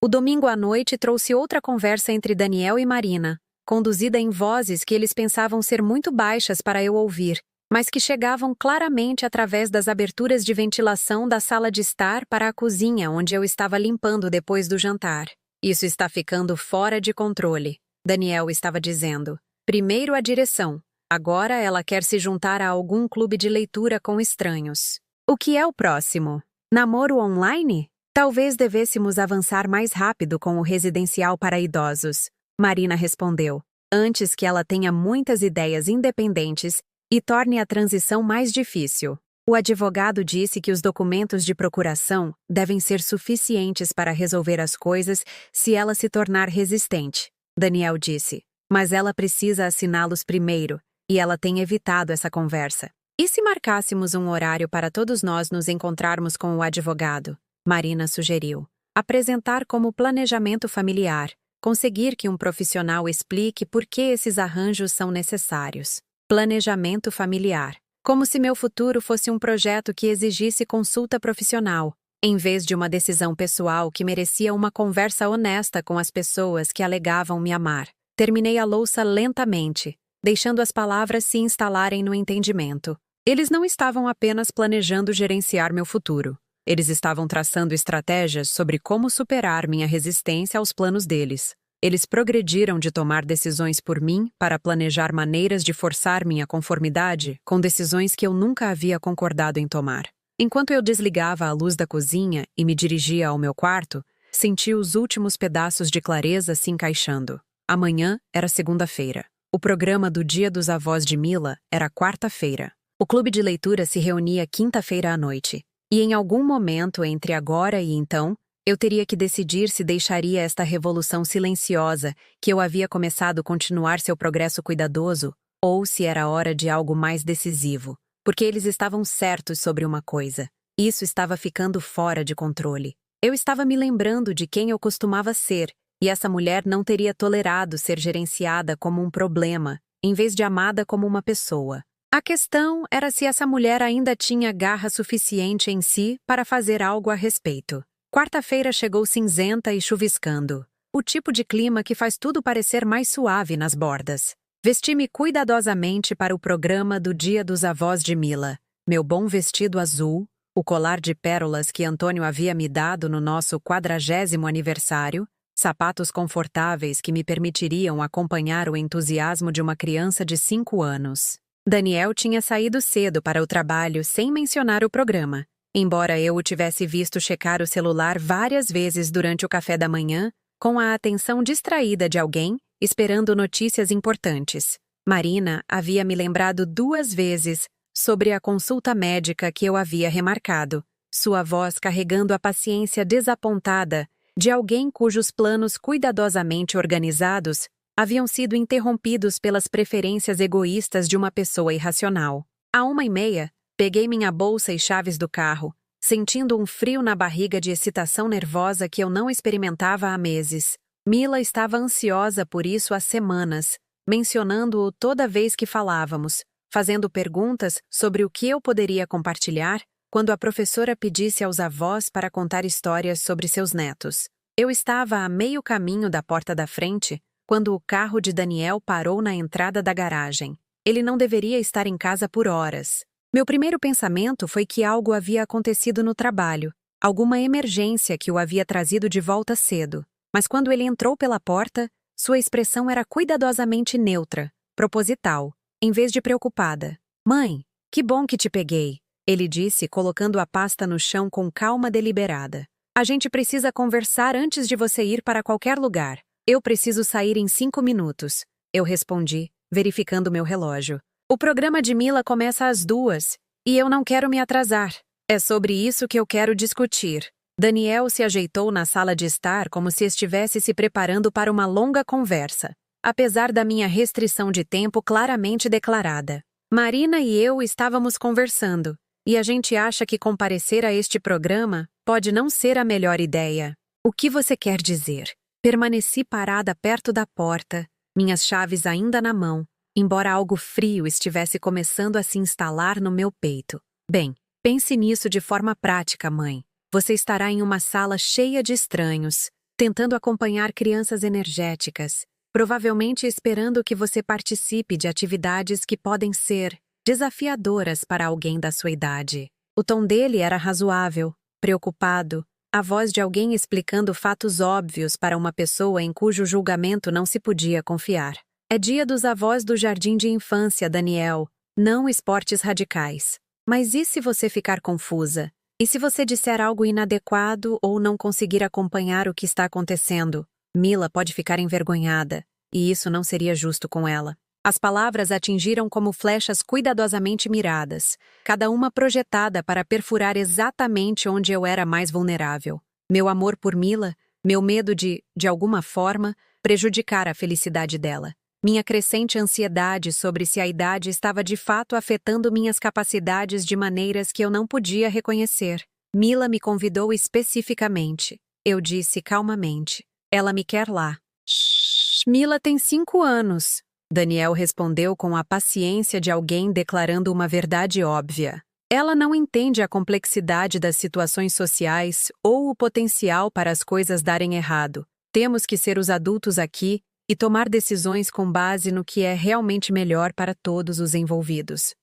O domingo à noite trouxe outra conversa entre Daniel e Marina, conduzida em vozes que eles pensavam ser muito baixas para eu ouvir, mas que chegavam claramente através das aberturas de ventilação da sala de estar para a cozinha onde eu estava limpando depois do jantar. Isso está ficando fora de controle, Daniel estava dizendo. Primeiro a direção. Agora ela quer se juntar a algum clube de leitura com estranhos. O que é o próximo? Namoro online? Talvez devêssemos avançar mais rápido com o residencial para idosos, Marina respondeu, antes que ela tenha muitas ideias independentes e torne a transição mais difícil. O advogado disse que os documentos de procuração devem ser suficientes para resolver as coisas se ela se tornar resistente, Daniel disse. Mas ela precisa assiná-los primeiro, e ela tem evitado essa conversa. E se marcássemos um horário para todos nós nos encontrarmos com o advogado? Marina sugeriu. Apresentar como planejamento familiar. Conseguir que um profissional explique por que esses arranjos são necessários. Planejamento familiar. Como se meu futuro fosse um projeto que exigisse consulta profissional, em vez de uma decisão pessoal que merecia uma conversa honesta com as pessoas que alegavam me amar. Terminei a louça lentamente, deixando as palavras se instalarem no entendimento. Eles não estavam apenas planejando gerenciar meu futuro. Eles estavam traçando estratégias sobre como superar minha resistência aos planos deles. Eles progrediram de tomar decisões por mim para planejar maneiras de forçar minha conformidade com decisões que eu nunca havia concordado em tomar. Enquanto eu desligava a luz da cozinha e me dirigia ao meu quarto, senti os últimos pedaços de clareza se encaixando. Amanhã era segunda-feira. O programa do Dia dos Avós de Mila era quarta-feira. O clube de leitura se reunia quinta-feira à noite. E em algum momento entre agora e então, Eu teria que decidir se deixaria esta revolução silenciosa, que eu havia começado, continuar seu progresso cuidadoso, ou se era hora de algo mais decisivo. Porque eles estavam certos sobre uma coisa. Isso estava ficando fora de controle. Eu estava me lembrando de quem eu costumava ser, e essa mulher não teria tolerado ser gerenciada como um problema, em vez de amada como uma pessoa. A questão era se essa mulher ainda tinha garra suficiente em si para fazer algo a respeito. Quarta-feira chegou cinzenta e chuviscando. O tipo de clima que faz tudo parecer mais suave nas bordas. Vesti-me cuidadosamente para o programa do Dia dos Avós de Mila. Meu bom vestido azul, o colar de pérolas que Antônio havia me dado no nosso 40º aniversário, sapatos confortáveis que me permitiriam acompanhar o entusiasmo de uma criança de 5 anos. Daniel tinha saído cedo para o trabalho sem mencionar o programa. Embora eu o tivesse visto checar o celular várias vezes durante o café da manhã, com a atenção distraída de alguém, esperando notícias importantes. Marina havia me lembrado 2 vezes sobre a consulta médica que eu havia remarcado, sua voz carregando a paciência desapontada de alguém cujos planos cuidadosamente organizados haviam sido interrompidos pelas preferências egoístas de uma pessoa irracional. À 1h30, peguei minha bolsa e chaves do carro, sentindo um frio na barriga de excitação nervosa que eu não experimentava há meses. Mila estava ansiosa por isso há semanas, mencionando-o toda vez que falávamos, fazendo perguntas sobre o que eu poderia compartilhar quando a professora pedisse aos avós para contar histórias sobre seus netos. Eu estava a meio caminho da porta da frente quando o carro de Daniel parou na entrada da garagem. Ele não deveria estar em casa por horas. Meu primeiro pensamento foi que algo havia acontecido no trabalho, alguma emergência que o havia trazido de volta cedo. Mas quando ele entrou pela porta, sua expressão era cuidadosamente neutra, proposital, em vez de preocupada. "Mãe, que bom que te peguei", ele disse, colocando a pasta no chão com calma deliberada. "A gente precisa conversar antes de você ir para qualquer lugar. Eu preciso sair em 5 minutos", eu respondi, verificando meu relógio. "O programa de Mila começa às 2, e eu não quero me atrasar. É sobre isso que eu quero discutir." Daniel se ajeitou na sala de estar como se estivesse se preparando para uma longa conversa, apesar da minha restrição de tempo claramente declarada. Marina e eu estávamos conversando, e a gente acha que comparecer a este programa pode não ser a melhor ideia. "O que você quer dizer?" Permaneci parada perto da porta, minhas chaves ainda na mão, embora algo frio estivesse começando a se instalar no meu peito. "Bem, pense nisso de forma prática, mãe. Você estará em uma sala cheia de estranhos, tentando acompanhar crianças energéticas, provavelmente esperando que você participe de atividades que podem ser desafiadoras para alguém da sua idade." O tom dele era razoável, preocupado, a voz de alguém explicando fatos óbvios para uma pessoa em cujo julgamento não se podia confiar. "É dia dos avós do jardim de infância, Daniel, não esportes radicais. Mas e se você ficar confusa? E se você disser algo inadequado ou não conseguir acompanhar o que está acontecendo? Mila pode ficar envergonhada, e isso não seria justo com ela." As palavras atingiram como flechas cuidadosamente miradas, cada uma projetada para perfurar exatamente onde eu era mais vulnerável. Meu amor por Mila, meu medo de alguma forma, prejudicar a felicidade dela. Minha crescente ansiedade sobre se a idade estava de fato afetando minhas capacidades de maneiras que eu não podia reconhecer. Mila me convidou especificamente. Eu disse calmamente. "Ela me quer lá." "Shh, Mila tem 5 anos. Daniel respondeu com a paciência de alguém declarando uma verdade óbvia. "Ela não entende a complexidade das situações sociais ou o potencial para as coisas darem errado. Temos que ser os adultos aqui e tomar decisões com base no que é realmente melhor para todos os envolvidos."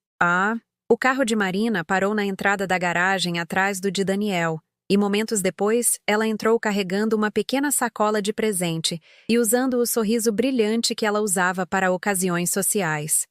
O carro de Marina parou na entrada da garagem atrás do de Daniel, e momentos depois, ela entrou carregando uma pequena sacola de presente e usando o sorriso brilhante que ela usava para ocasiões sociais.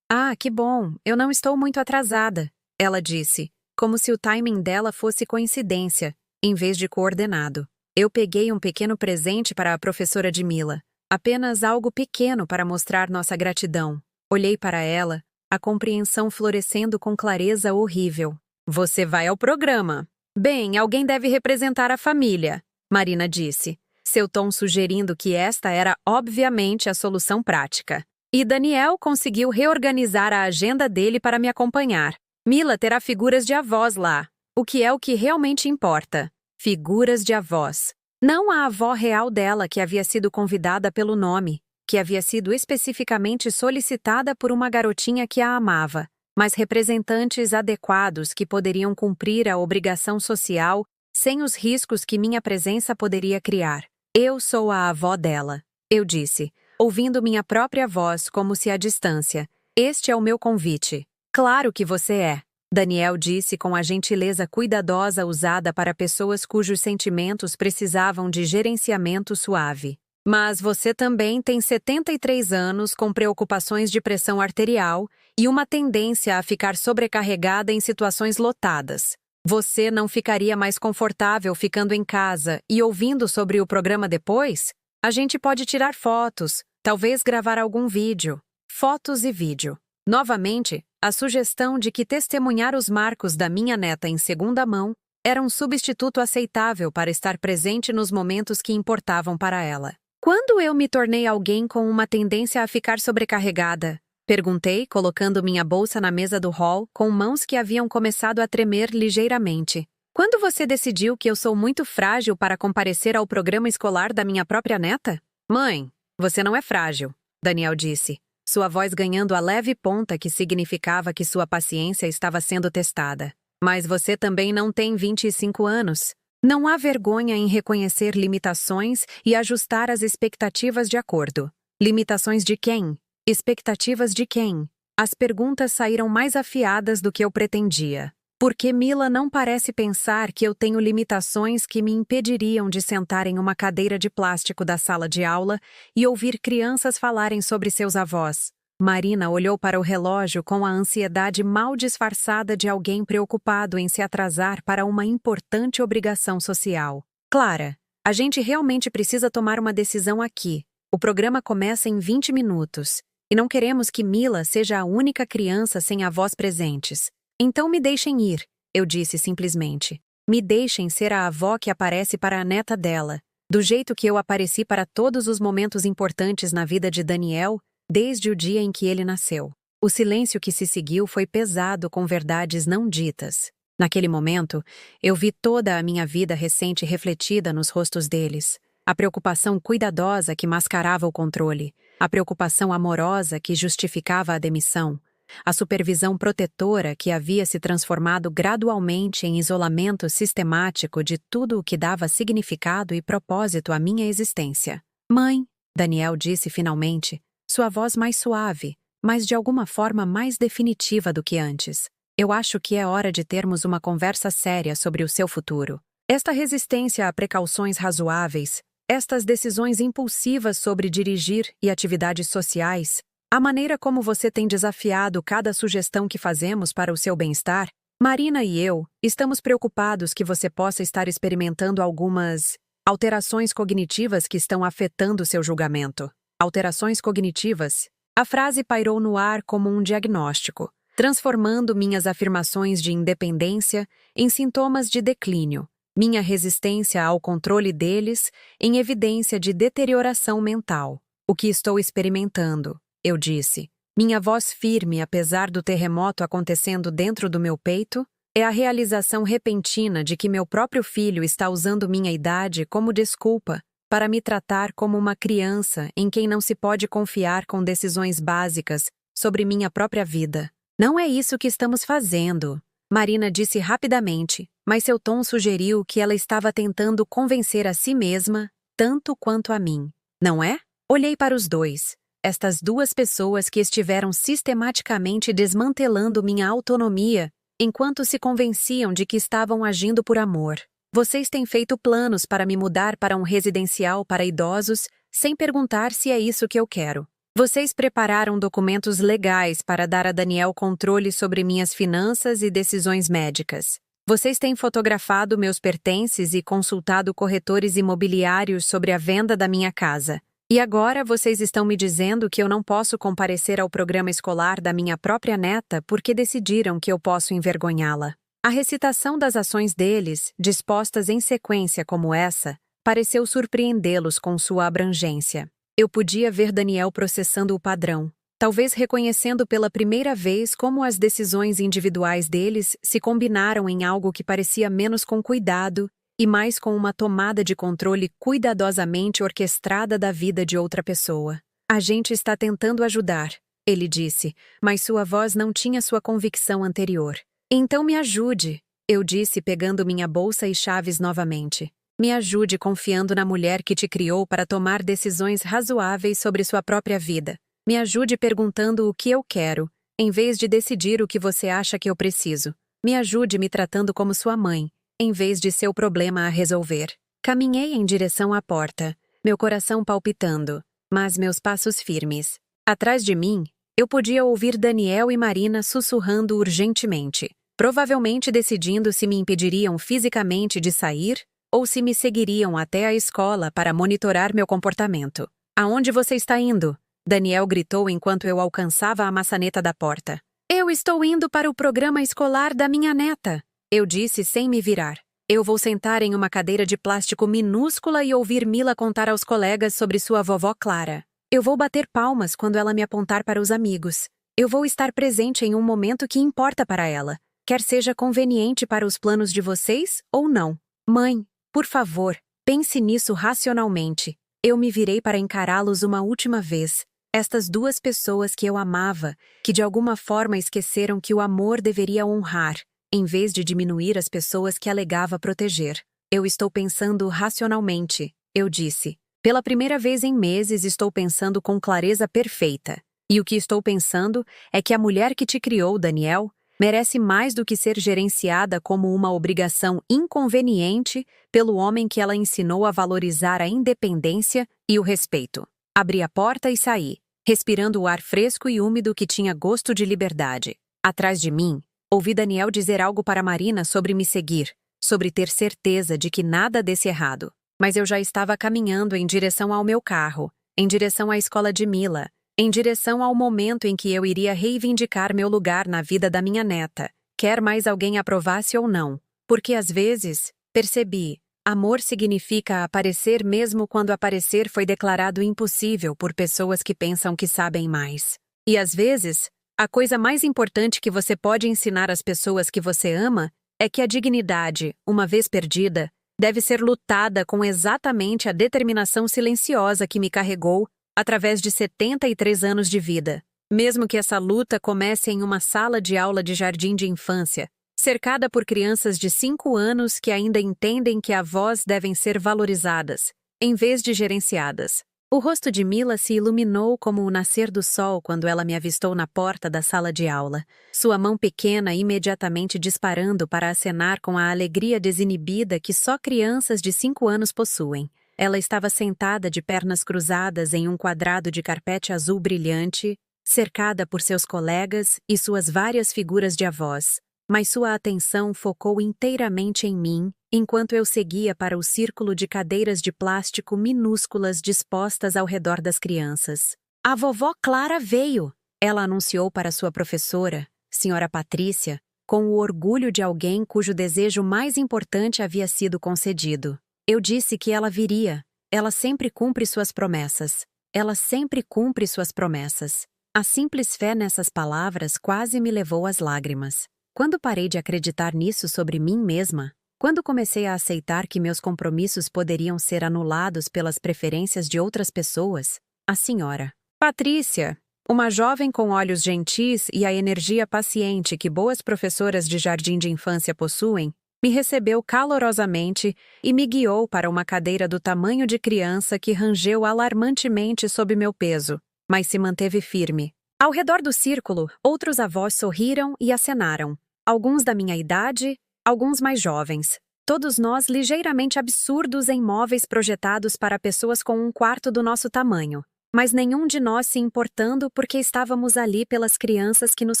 Que bom, eu não estou muito atrasada", ela disse, como se o timing dela fosse coincidência, em vez de coordenado. Eu peguei um pequeno presente para a professora de Mila. Apenas algo pequeno para mostrar nossa gratidão. Olhei para ela, a compreensão florescendo com clareza horrível. "Você vai ao programa. Bem, alguém deve representar a família." Marina disse, seu tom sugerindo que esta era obviamente a solução prática. E Daniel conseguiu reorganizar a agenda dele para me acompanhar. Mila terá figuras de avós lá, o que realmente importa. Figuras de avós. Não a avó real dela que havia sido convidada pelo nome, que havia sido especificamente solicitada por uma garotinha que a amava, mas representantes adequados que poderiam cumprir a obrigação social sem os riscos que minha presença poderia criar. Eu sou a avó dela, eu disse, ouvindo minha própria voz como se à distância. Este é o meu convite. Claro que você é, Daniel disse com a gentileza cuidadosa usada para pessoas cujos sentimentos precisavam de gerenciamento suave. Mas você também tem 73 anos com preocupações de pressão arterial e uma tendência a ficar sobrecarregada em situações lotadas. Você não ficaria mais confortável ficando em casa e ouvindo sobre o programa depois? A gente pode tirar fotos, talvez gravar algum vídeo. Fotos e vídeo. Novamente, a sugestão de que testemunhar os marcos da minha neta em segunda mão era um substituto aceitável para estar presente nos momentos que importavam para ela. Quando eu me tornei alguém com uma tendência a ficar sobrecarregada? Perguntei, colocando minha bolsa na mesa do hall, com mãos que haviam começado a tremer ligeiramente. Quando você decidiu que eu sou muito frágil para comparecer ao programa escolar da minha própria neta? Mãe, você não é frágil, Daniel disse, sua voz ganhando a leve ponta que significava que sua paciência estava sendo testada. Mas você também não tem 25 anos. Não há vergonha em reconhecer limitações e ajustar as expectativas de acordo. Limitações de quem? Expectativas de quem? As perguntas saíram mais afiadas do que eu pretendia. Porque Mila não parece pensar que eu tenho limitações que me impediriam de sentar em uma cadeira de plástico da sala de aula e ouvir crianças falarem sobre seus avós. Marina olhou para o relógio com a ansiedade mal disfarçada de alguém preocupado em se atrasar para uma importante obrigação social. Clara, a gente realmente precisa tomar uma decisão aqui. O programa começa em 20 minutos. E não queremos que Mila seja a única criança sem avós presentes. Então me deixem ir, eu disse simplesmente. Me deixem ser a avó que aparece para a neta dela, do jeito que eu apareci para todos os momentos importantes na vida de Daniel, desde o dia em que ele nasceu. O silêncio que se seguiu foi pesado com verdades não ditas. Naquele momento, eu vi toda a minha vida recente refletida nos rostos deles. A preocupação cuidadosa que mascarava o controle, a preocupação amorosa que justificava a demissão, a supervisão protetora que havia se transformado gradualmente em isolamento sistemático de tudo o que dava significado e propósito à minha existência. Mãe, Daniel disse finalmente, sua voz mais suave, mas de alguma forma mais definitiva do que antes. Eu acho que é hora de termos uma conversa séria sobre o seu futuro. Esta resistência a precauções razoáveis, estas decisões impulsivas sobre dirigir e atividades sociais, a maneira como você tem desafiado cada sugestão que fazemos para o seu bem-estar, Marina e eu estamos preocupados que você possa estar experimentando algumas alterações cognitivas que estão afetando seu julgamento. Alterações cognitivas? A frase pairou no ar como um diagnóstico, transformando minhas afirmações de independência em sintomas de declínio. Minha resistência ao controle deles em evidência de deterioração mental. O que estou experimentando, eu disse. Minha voz firme, apesar do terremoto acontecendo dentro do meu peito, é a realização repentina de que meu próprio filho está usando minha idade como desculpa para me tratar como uma criança em quem não se pode confiar com decisões básicas sobre minha própria vida. Não é isso que estamos fazendo, Marina disse rapidamente, mas seu tom sugeriu que ela estava tentando convencer a si mesma, tanto quanto a mim. Não é? Olhei para os dois. Estas duas pessoas que estiveram sistematicamente desmantelando minha autonomia, enquanto se convenciam de que estavam agindo por amor. Vocês têm feito planos para me mudar para um residencial para idosos, sem perguntar se é isso que eu quero. Vocês prepararam documentos legais para dar a Daniel controle sobre minhas finanças e decisões médicas. Vocês têm fotografado meus pertences e consultado corretores imobiliários sobre a venda da minha casa. E agora vocês estão me dizendo que eu não posso comparecer ao programa escolar da minha própria neta porque decidiram que eu posso envergonhá-la. A recitação das ações deles, dispostas em sequência como essa, pareceu surpreendê-los com sua abrangência. Eu podia ver Daniel processando o padrão, talvez reconhecendo pela primeira vez como as decisões individuais deles se combinaram em algo que parecia menos com cuidado e mais com uma tomada de controle cuidadosamente orquestrada da vida de outra pessoa. A gente está tentando ajudar, ele disse, mas sua voz não tinha sua convicção anterior. Então me ajude, eu disse pegando minha bolsa e chaves novamente. Me ajude confiando na mulher que te criou para tomar decisões razoáveis sobre sua própria vida. Me ajude perguntando o que eu quero, em vez de decidir o que você acha que eu preciso. Me ajude me tratando como sua mãe, em vez de seu problema a resolver. Caminhei em direção à porta, meu coração palpitando, mas meus passos firmes. Atrás de mim, eu podia ouvir Daniel e Marina sussurrando urgentemente, provavelmente decidindo se me impediriam fisicamente de sair ou se me seguiriam até a escola para monitorar meu comportamento. Aonde você está indo? Daniel gritou enquanto eu alcançava a maçaneta da porta. Eu estou indo para o programa escolar da minha neta, eu disse sem me virar. Eu vou sentar em uma cadeira de plástico minúscula e ouvir Mila contar aos colegas sobre sua vovó Clara. Eu vou bater palmas quando ela me apontar para os amigos. Eu vou estar presente em um momento que importa para ela, quer seja conveniente para os planos de vocês ou não. Mãe, por favor, pense nisso racionalmente. Eu me virei para encará-los uma última vez. Estas duas pessoas que eu amava, que de alguma forma esqueceram que o amor deveria honrar, em vez de diminuir as pessoas que alegava proteger. Eu estou pensando racionalmente, eu disse. Pela primeira vez em meses estou pensando com clareza perfeita. E o que estou pensando é que a mulher que te criou, Daniel, merece mais do que ser gerenciada como uma obrigação inconveniente pelo homem que ela ensinou a valorizar a independência e o respeito. Abri a porta e saí, respirando o ar fresco e úmido que tinha gosto de liberdade. Atrás de mim, ouvi Daniel dizer algo para Marina sobre me seguir, sobre ter certeza de que nada desse errado. Mas eu já estava caminhando em direção ao meu carro, em direção à escola de Mila, em direção ao momento em que eu iria reivindicar meu lugar na vida da minha neta, quer mais alguém aprovasse ou não. Porque às vezes, percebi, amor significa aparecer mesmo quando aparecer foi declarado impossível por pessoas que pensam que sabem mais. E às vezes, a coisa mais importante que você pode ensinar às pessoas que você ama é que a dignidade, uma vez perdida, deve ser lutada com exatamente a determinação silenciosa que me carregou através de 73 anos de vida. Mesmo que essa luta comece em uma sala de aula de jardim de infância, cercada por crianças de 5 anos que ainda entendem que avós devem ser valorizadas, em vez de gerenciadas. O rosto de Mila se iluminou como o nascer do sol quando ela me avistou na porta da sala de aula, sua mão pequena imediatamente disparando para acenar com a alegria desinibida que só crianças de 5 anos possuem. Ela estava sentada de pernas cruzadas em um quadrado de carpete azul brilhante, cercada por seus colegas e suas várias figuras de avós. Mas sua atenção focou inteiramente em mim, enquanto eu seguia para o círculo de cadeiras de plástico minúsculas dispostas ao redor das crianças. A vovó Clara veio, ela anunciou para sua professora, senhora Patrícia, com o orgulho de alguém cujo desejo mais importante havia sido concedido. Eu disse que ela viria. Ela sempre cumpre suas promessas. Ela sempre cumpre suas promessas. A simples fé nessas palavras quase me levou às lágrimas. Quando parei de acreditar nisso sobre mim mesma, quando comecei a aceitar que meus compromissos poderiam ser anulados pelas preferências de outras pessoas, a senhora Patrícia, uma jovem com olhos gentis e a energia paciente que boas professoras de jardim de infância possuem, me recebeu calorosamente e me guiou para uma cadeira do tamanho de criança que rangeu alarmantemente sob meu peso, mas se manteve firme. Ao redor do círculo, outros avós sorriram e acenaram. Alguns da minha idade, alguns mais jovens. Todos nós ligeiramente absurdos em móveis projetados para pessoas com um quarto do nosso tamanho. Mas nenhum de nós se importando porque estávamos ali pelas crianças que nos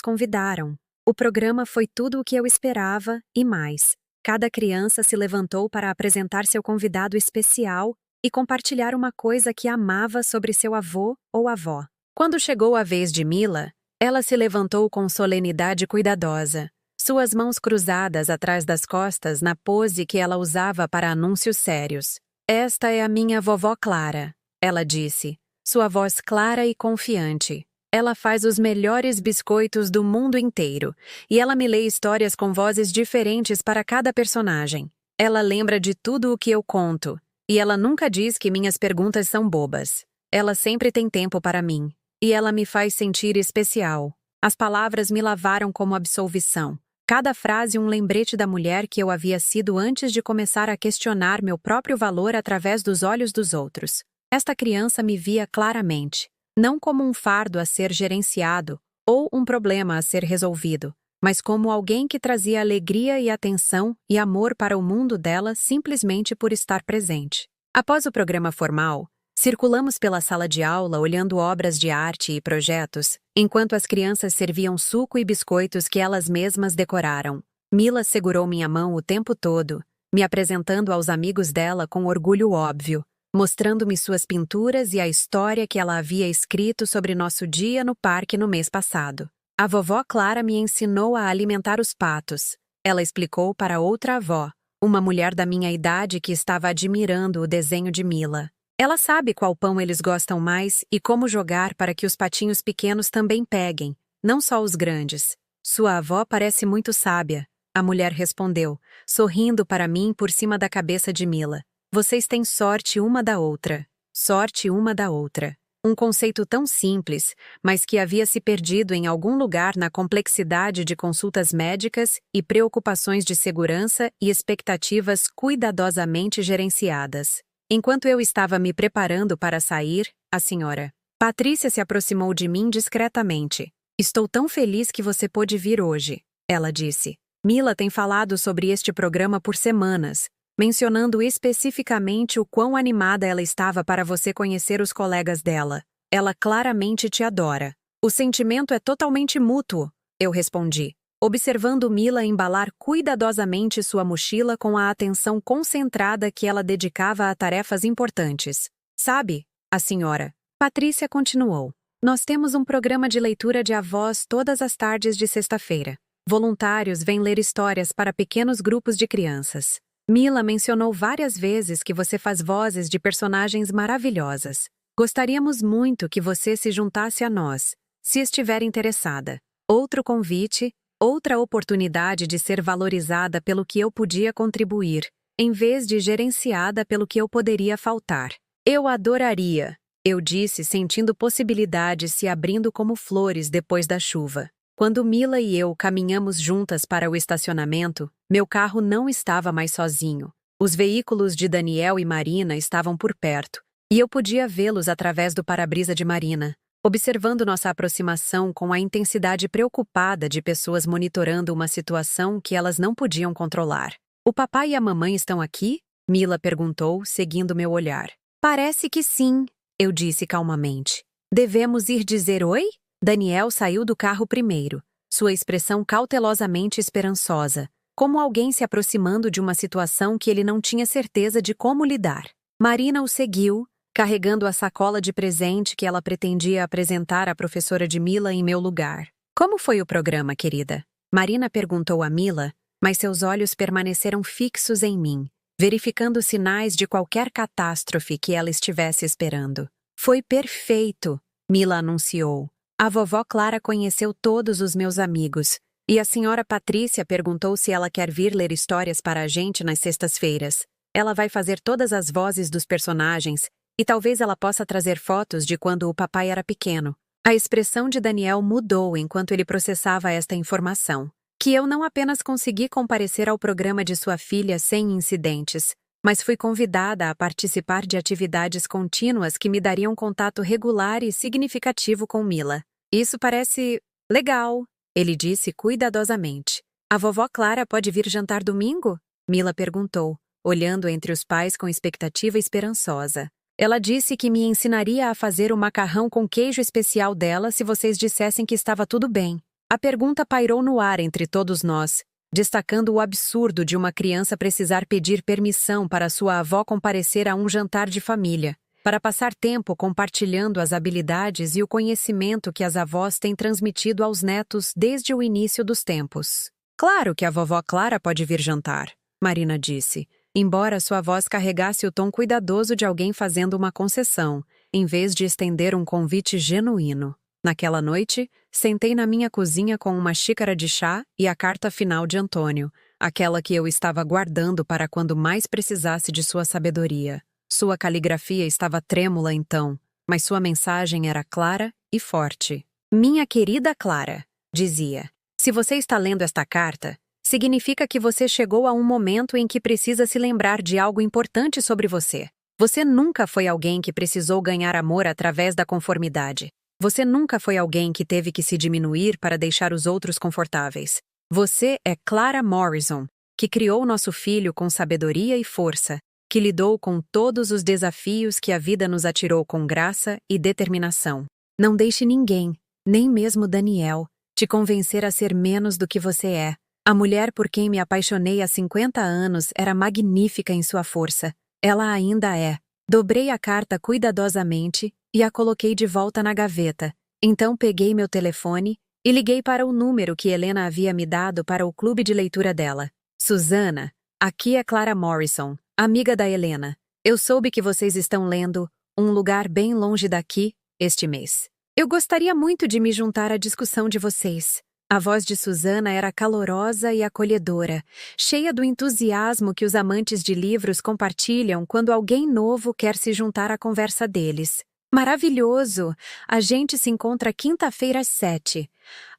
convidaram. O programa foi tudo o que eu esperava e mais. Cada criança se levantou para apresentar seu convidado especial e compartilhar uma coisa que amava sobre seu avô ou avó. Quando chegou a vez de Mila, ela se levantou com solenidade cuidadosa, suas mãos cruzadas atrás das costas na pose que ela usava para anúncios sérios. Esta é a minha vovó Clara, ela disse, sua voz clara e confiante. Ela faz os melhores biscoitos do mundo inteiro, e ela me lê histórias com vozes diferentes para cada personagem. Ela lembra de tudo o que eu conto, e ela nunca diz que minhas perguntas são bobas. Ela sempre tem tempo para mim, e ela me faz sentir especial. As palavras me lavaram como absolvição. Cada frase um lembrete da mulher que eu havia sido antes de começar a questionar meu próprio valor através dos olhos dos outros. Esta criança me via claramente, não como um fardo a ser gerenciado ou um problema a ser resolvido, mas como alguém que trazia alegria e atenção e amor para o mundo dela simplesmente por estar presente. Após o programa formal, circulamos pela sala de aula olhando obras de arte e projetos, enquanto as crianças serviam suco e biscoitos que elas mesmas decoraram. Mila segurou minha mão o tempo todo, me apresentando aos amigos dela com orgulho óbvio, mostrando-me suas pinturas e a história que ela havia escrito sobre nosso dia no parque no mês passado. A vovó Clara me ensinou a alimentar os patos. Ela explicou para outra avó, uma mulher da minha idade que estava admirando o desenho de Mila. Ela sabe qual pão eles gostam mais e como jogar para que os patinhos pequenos também peguem, não só os grandes. Sua avó parece muito sábia, a mulher respondeu, sorrindo para mim por cima da cabeça de Mila. Vocês têm sorte uma da outra. Sorte uma da outra. Um conceito tão simples, mas que havia se perdido em algum lugar na complexidade de consultas médicas e preocupações de segurança e expectativas cuidadosamente gerenciadas. Enquanto eu estava me preparando para sair, a senhora Patrícia se aproximou de mim discretamente. Estou tão feliz que você pôde vir hoje, ela disse. Mila tem falado sobre este programa por semanas, mencionando especificamente o quão animada ela estava para você conhecer os colegas dela. Ela claramente te adora. O sentimento é totalmente mútuo, eu respondi, observando Mila embalar cuidadosamente sua mochila com a atenção concentrada que ela dedicava a tarefas importantes. Sabe, a senhora Patrícia continuou. Nós temos um programa de leitura de avós todas as tardes de sexta-feira. Voluntários vêm ler histórias para pequenos grupos de crianças. Mila mencionou várias vezes que você faz vozes de personagens maravilhosas. Gostaríamos muito que você se juntasse a nós, se estiver interessada. Outro convite, outra oportunidade de ser valorizada pelo que eu podia contribuir, em vez de gerenciada pelo que eu poderia faltar. Eu adoraria, eu disse, sentindo possibilidades se abrindo como flores depois da chuva. Quando Mila e eu caminhamos juntas para o estacionamento, meu carro não estava mais sozinho. Os veículos de Daniel e Marina estavam por perto, e eu podia vê-los através do para-brisa de Marina, observando nossa aproximação com a intensidade preocupada de pessoas monitorando uma situação que elas não podiam controlar. O papai e a mamãe estão aqui? Mila perguntou, seguindo meu olhar. Parece que sim, eu disse calmamente. Devemos ir dizer oi? Daniel saiu do carro primeiro, sua expressão cautelosamente esperançosa, como alguém se aproximando de uma situação que ele não tinha certeza de como lidar. Marina o seguiu, carregando a sacola de presente que ela pretendia apresentar à professora de Mila em meu lugar. Como foi o programa, querida? Marina perguntou a Mila, mas seus olhos permaneceram fixos em mim, verificando sinais de qualquer catástrofe que ela estivesse esperando. Foi perfeito, Mila anunciou. A vovó Clara conheceu todos os meus amigos, e a senhora Patrícia perguntou se ela quer vir ler histórias para a gente nas sextas-feiras. Ela vai fazer todas as vozes dos personagens, e talvez ela possa trazer fotos de quando o papai era pequeno. A expressão de Daniel mudou enquanto ele processava esta informação. Que eu não apenas consegui comparecer ao programa de sua filha sem incidentes, mas fui convidada a participar de atividades contínuas que me dariam contato regular e significativo com Mila. Isso parece legal, ele disse cuidadosamente. A vovó Clara pode vir jantar domingo? Mila perguntou, olhando entre os pais com expectativa esperançosa. Ela disse que me ensinaria a fazer o macarrão com queijo especial dela se vocês dissessem que estava tudo bem. A pergunta pairou no ar entre todos nós, destacando o absurdo de uma criança precisar pedir permissão para sua avó comparecer a um jantar de família, para passar tempo compartilhando as habilidades e o conhecimento que as avós têm transmitido aos netos desde o início dos tempos. Claro que a vovó Clara pode vir jantar, Marina disse, embora sua voz carregasse o tom cuidadoso de alguém fazendo uma concessão, em vez de estender um convite genuíno. Naquela noite, sentei na minha cozinha com uma xícara de chá e a carta final de Antônio, aquela que eu estava guardando para quando mais precisasse de sua sabedoria. Sua caligrafia estava trêmula então, mas sua mensagem era clara e forte. Minha querida Clara, dizia, se você está lendo esta carta, significa que você chegou a um momento em que precisa se lembrar de algo importante sobre você. Você nunca foi alguém que precisou ganhar amor através da conformidade. Você nunca foi alguém que teve que se diminuir para deixar os outros confortáveis. Você é Clara Morrison, que criou nosso filho com sabedoria e força, que lidou com todos os desafios que a vida nos atirou com graça e determinação. Não deixe ninguém, nem mesmo Daniel, te convencer a ser menos do que você é. A mulher por quem me apaixonei há 50 anos era magnífica em sua força. Ela ainda é. Dobrei a carta cuidadosamente e a coloquei de volta na gaveta. Então peguei meu telefone e liguei para o número que Helena havia me dado para o clube de leitura dela. Susana, aqui é Clara Morrison, amiga da Helena. Eu soube que vocês estão lendo Um Lugar Bem Longe Daqui este mês. Eu gostaria muito de me juntar à discussão de vocês. A voz de Susana era calorosa e acolhedora, cheia do entusiasmo que os amantes de livros compartilham quando alguém novo quer se juntar à conversa deles. Maravilhoso! A gente se encontra quinta-feira às 7.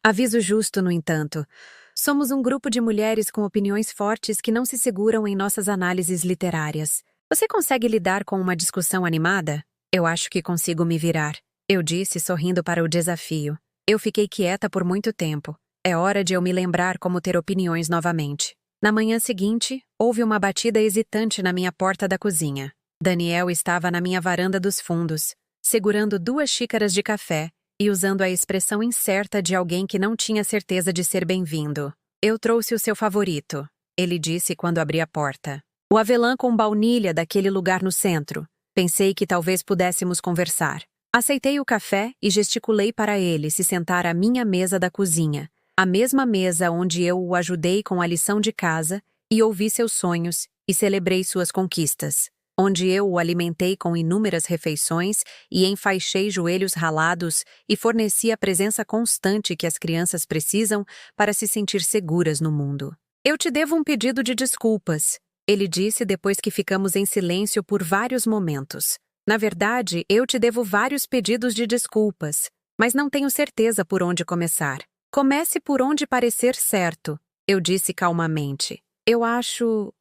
Aviso justo, no entanto. Somos um grupo de mulheres com opiniões fortes que não se seguram em nossas análises literárias. Você consegue lidar com uma discussão animada? Eu acho que consigo me virar. Eu disse, sorrindo para o desafio. Eu fiquei quieta por muito tempo. É hora de eu me lembrar como ter opiniões novamente. Na manhã seguinte, houve uma batida hesitante na minha porta da cozinha. Daniel estava na minha varanda dos fundos, segurando 2 xícaras de café e usando a expressão incerta de alguém que não tinha certeza de ser bem-vindo. Eu trouxe o seu favorito, ele disse quando abri a porta. O avelã com baunilha daquele lugar no centro. Pensei que talvez pudéssemos conversar. Aceitei o café e gesticulei para ele se sentar à minha mesa da cozinha, a mesma mesa onde eu o ajudei com a lição de casa e ouvi seus sonhos e celebrei suas conquistas, onde eu o alimentei com inúmeras refeições e enfaixei joelhos ralados e forneci a presença constante que as crianças precisam para se sentir seguras no mundo. Eu te devo um pedido de desculpas, ele disse depois que ficamos em silêncio por vários momentos. Na verdade, eu te devo vários pedidos de desculpas, mas não tenho certeza por onde começar. Comece por onde parecer certo, eu disse calmamente. Eu acho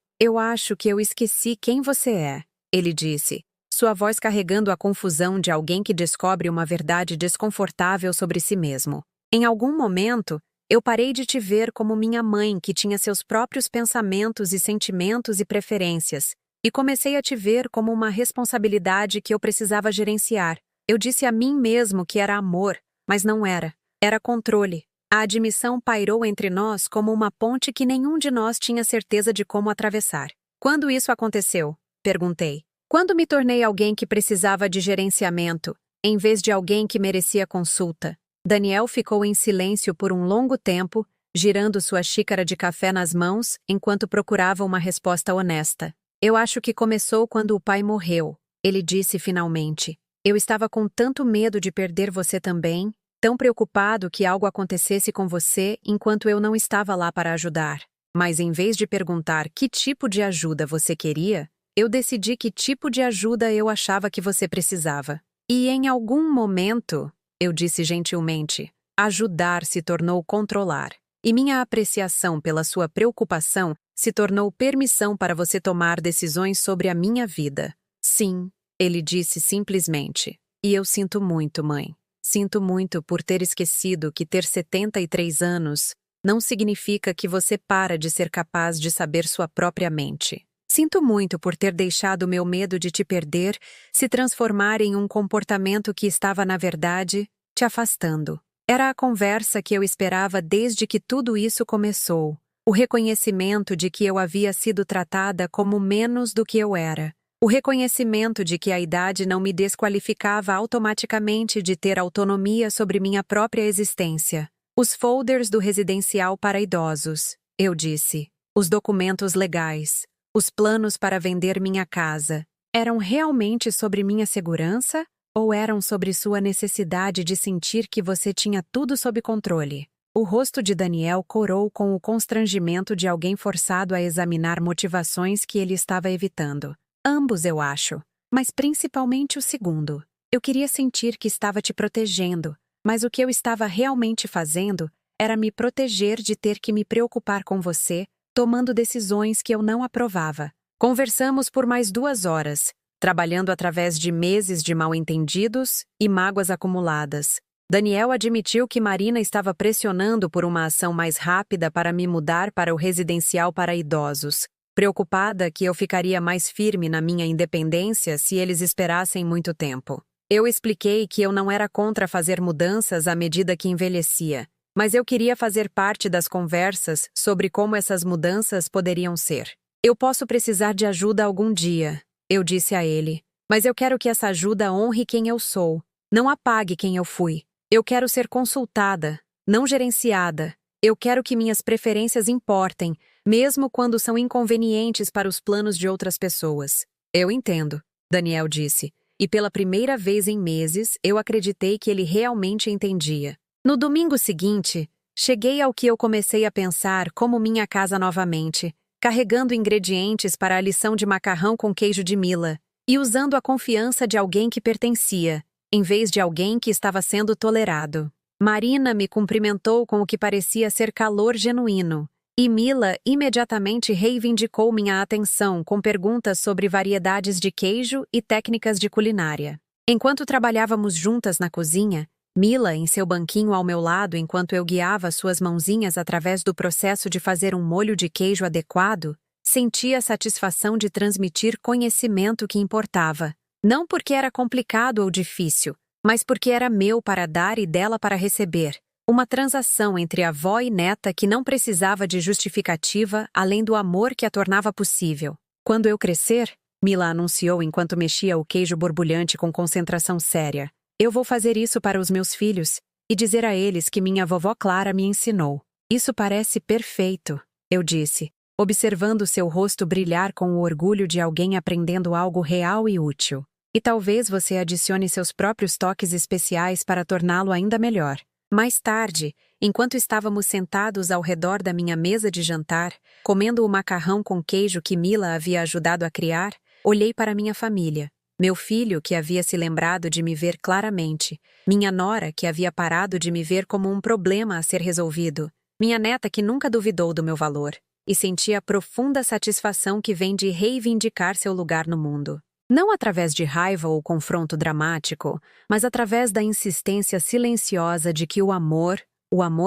que eu esqueci quem você é, ele disse, sua voz carregando a confusão de alguém que descobre uma verdade desconfortável sobre si mesmo. Em algum momento, eu parei de te ver como minha mãe que tinha seus próprios pensamentos e sentimentos e preferências, e comecei a te ver como uma responsabilidade que eu precisava gerenciar. Eu disse a mim mesmo que era amor, mas não era. Era controle. A admissão pairou entre nós como uma ponte que nenhum de nós tinha certeza de como atravessar. Quando isso aconteceu? Perguntei. Quando me tornei alguém que precisava de gerenciamento, em vez de alguém que merecia consulta. Daniel ficou em silêncio por um longo tempo, girando sua xícara de café nas mãos enquanto procurava uma resposta honesta. Eu acho que começou quando o pai morreu, ele disse finalmente. Eu estava com tanto medo de perder você também, tão preocupado que algo acontecesse com você enquanto eu não estava lá para ajudar. Mas em vez de perguntar que tipo de ajuda você queria, eu decidi que tipo de ajuda eu achava que você precisava. E em algum momento, eu disse gentilmente, ajudar se tornou controlar. E minha apreciação pela sua preocupação se tornou permissão para você tomar decisões sobre a minha vida. Sim, ele disse simplesmente. E eu sinto muito, mãe. Sinto muito por ter esquecido que ter 73 anos não significa que você para de ser capaz de saber sua própria mente. Sinto muito por ter deixado meu medo de te perder se transformar em um comportamento que estava, na verdade, te afastando. Era a conversa que eu esperava desde que tudo isso começou. O reconhecimento de que eu havia sido tratada como menos do que eu era. O reconhecimento de que a idade não me desqualificava automaticamente de ter autonomia sobre minha própria existência. Os folders do residencial para idosos, eu disse. Os documentos legais. Os planos para vender minha casa eram realmente sobre minha segurança ou eram sobre sua necessidade de sentir que você tinha tudo sob controle? O rosto de Daniel corou com o constrangimento de alguém forçado a examinar motivações que ele estava evitando. Ambos, eu acho, mas principalmente o segundo. Eu queria sentir que estava te protegendo, mas o que eu estava realmente fazendo era me proteger de ter que me preocupar com você, tomando decisões que eu não aprovava. Conversamos por mais 2 horas, trabalhando através de meses de mal-entendidos e mágoas acumuladas. Daniel admitiu que Marina estava pressionando por uma ação mais rápida para me mudar para o residencial para idosos, preocupada que eu ficaria mais firme na minha independência se eles esperassem muito tempo. Eu expliquei que eu não era contra fazer mudanças à medida que envelhecia, mas eu queria fazer parte das conversas sobre como essas mudanças poderiam ser. Eu posso precisar de ajuda algum dia, eu disse a ele, mas eu quero que essa ajuda honre quem eu sou, não apague quem eu fui. Eu quero ser consultada, não gerenciada. Eu quero que minhas preferências importem, mesmo quando são inconvenientes para os planos de outras pessoas. Eu entendo, Daniel disse, e pela primeira vez em meses eu acreditei que ele realmente entendia. No domingo seguinte, cheguei ao que eu comecei a pensar como minha casa novamente, carregando ingredientes para a lição de macarrão com queijo de Mila, e usando a confiança de alguém que pertencia, em vez de alguém que estava sendo tolerado. Marina me cumprimentou com o que parecia ser calor genuíno, e Mila imediatamente reivindicou minha atenção com perguntas sobre variedades de queijo e técnicas de culinária. Enquanto trabalhávamos juntas na cozinha, Mila, em seu banquinho ao meu lado enquanto eu guiava suas mãozinhas através do processo de fazer um molho de queijo adequado, sentia a satisfação de transmitir conhecimento que importava. Não porque era complicado ou difícil, mas porque era meu para dar e dela para receber. Uma transação entre avó e neta que não precisava de justificativa além do amor que a tornava possível. Quando eu crescer, Mila anunciou enquanto mexia o queijo borbulhante com concentração séria, eu vou fazer isso para os meus filhos e dizer a eles que minha vovó Clara me ensinou. Isso parece perfeito, eu disse, observando seu rosto brilhar com o orgulho de alguém aprendendo algo real e útil. E talvez você adicione seus próprios toques especiais para torná-lo ainda melhor. Mais tarde, enquanto estávamos sentados ao redor da minha mesa de jantar, comendo o macarrão com queijo que Mila havia ajudado a criar, olhei para minha família. Meu filho, que havia se lembrado de me ver claramente, minha nora, que havia parado de me ver como um problema a ser resolvido, minha neta, que nunca duvidou do meu valor, e sentia a profunda satisfação que vem de reivindicar seu lugar no mundo. Não através de raiva ou confronto dramático, mas através da insistência silenciosa de que o amor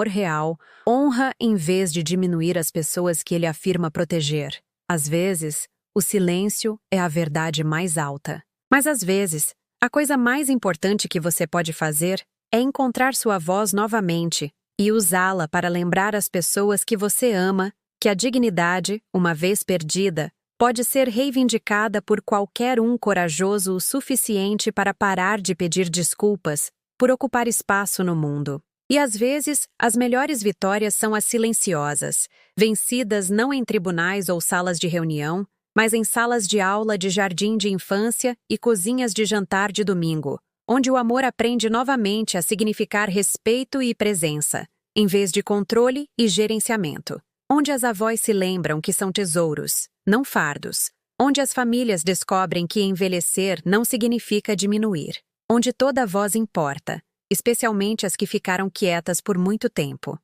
real, honra em vez de diminuir as pessoas que ele afirma proteger. Às vezes, o silêncio é a verdade mais alta. Mas às vezes, a coisa mais importante que você pode fazer é encontrar sua voz novamente e usá-la para lembrar as pessoas que você ama que a dignidade, uma vez perdida, pode ser reivindicada por qualquer um corajoso o suficiente para parar de pedir desculpas por ocupar espaço no mundo. E às vezes, as melhores vitórias são as silenciosas, vencidas não em tribunais ou salas de reunião, mas em salas de aula de jardim de infância e cozinhas de jantar de domingo, onde o amor aprende novamente a significar respeito e presença, em vez de controle e gerenciamento. Onde as avós se lembram que são tesouros, não fardos. Onde as famílias descobrem que envelhecer não significa diminuir. Onde toda voz importa, especialmente as que ficaram quietas por muito tempo.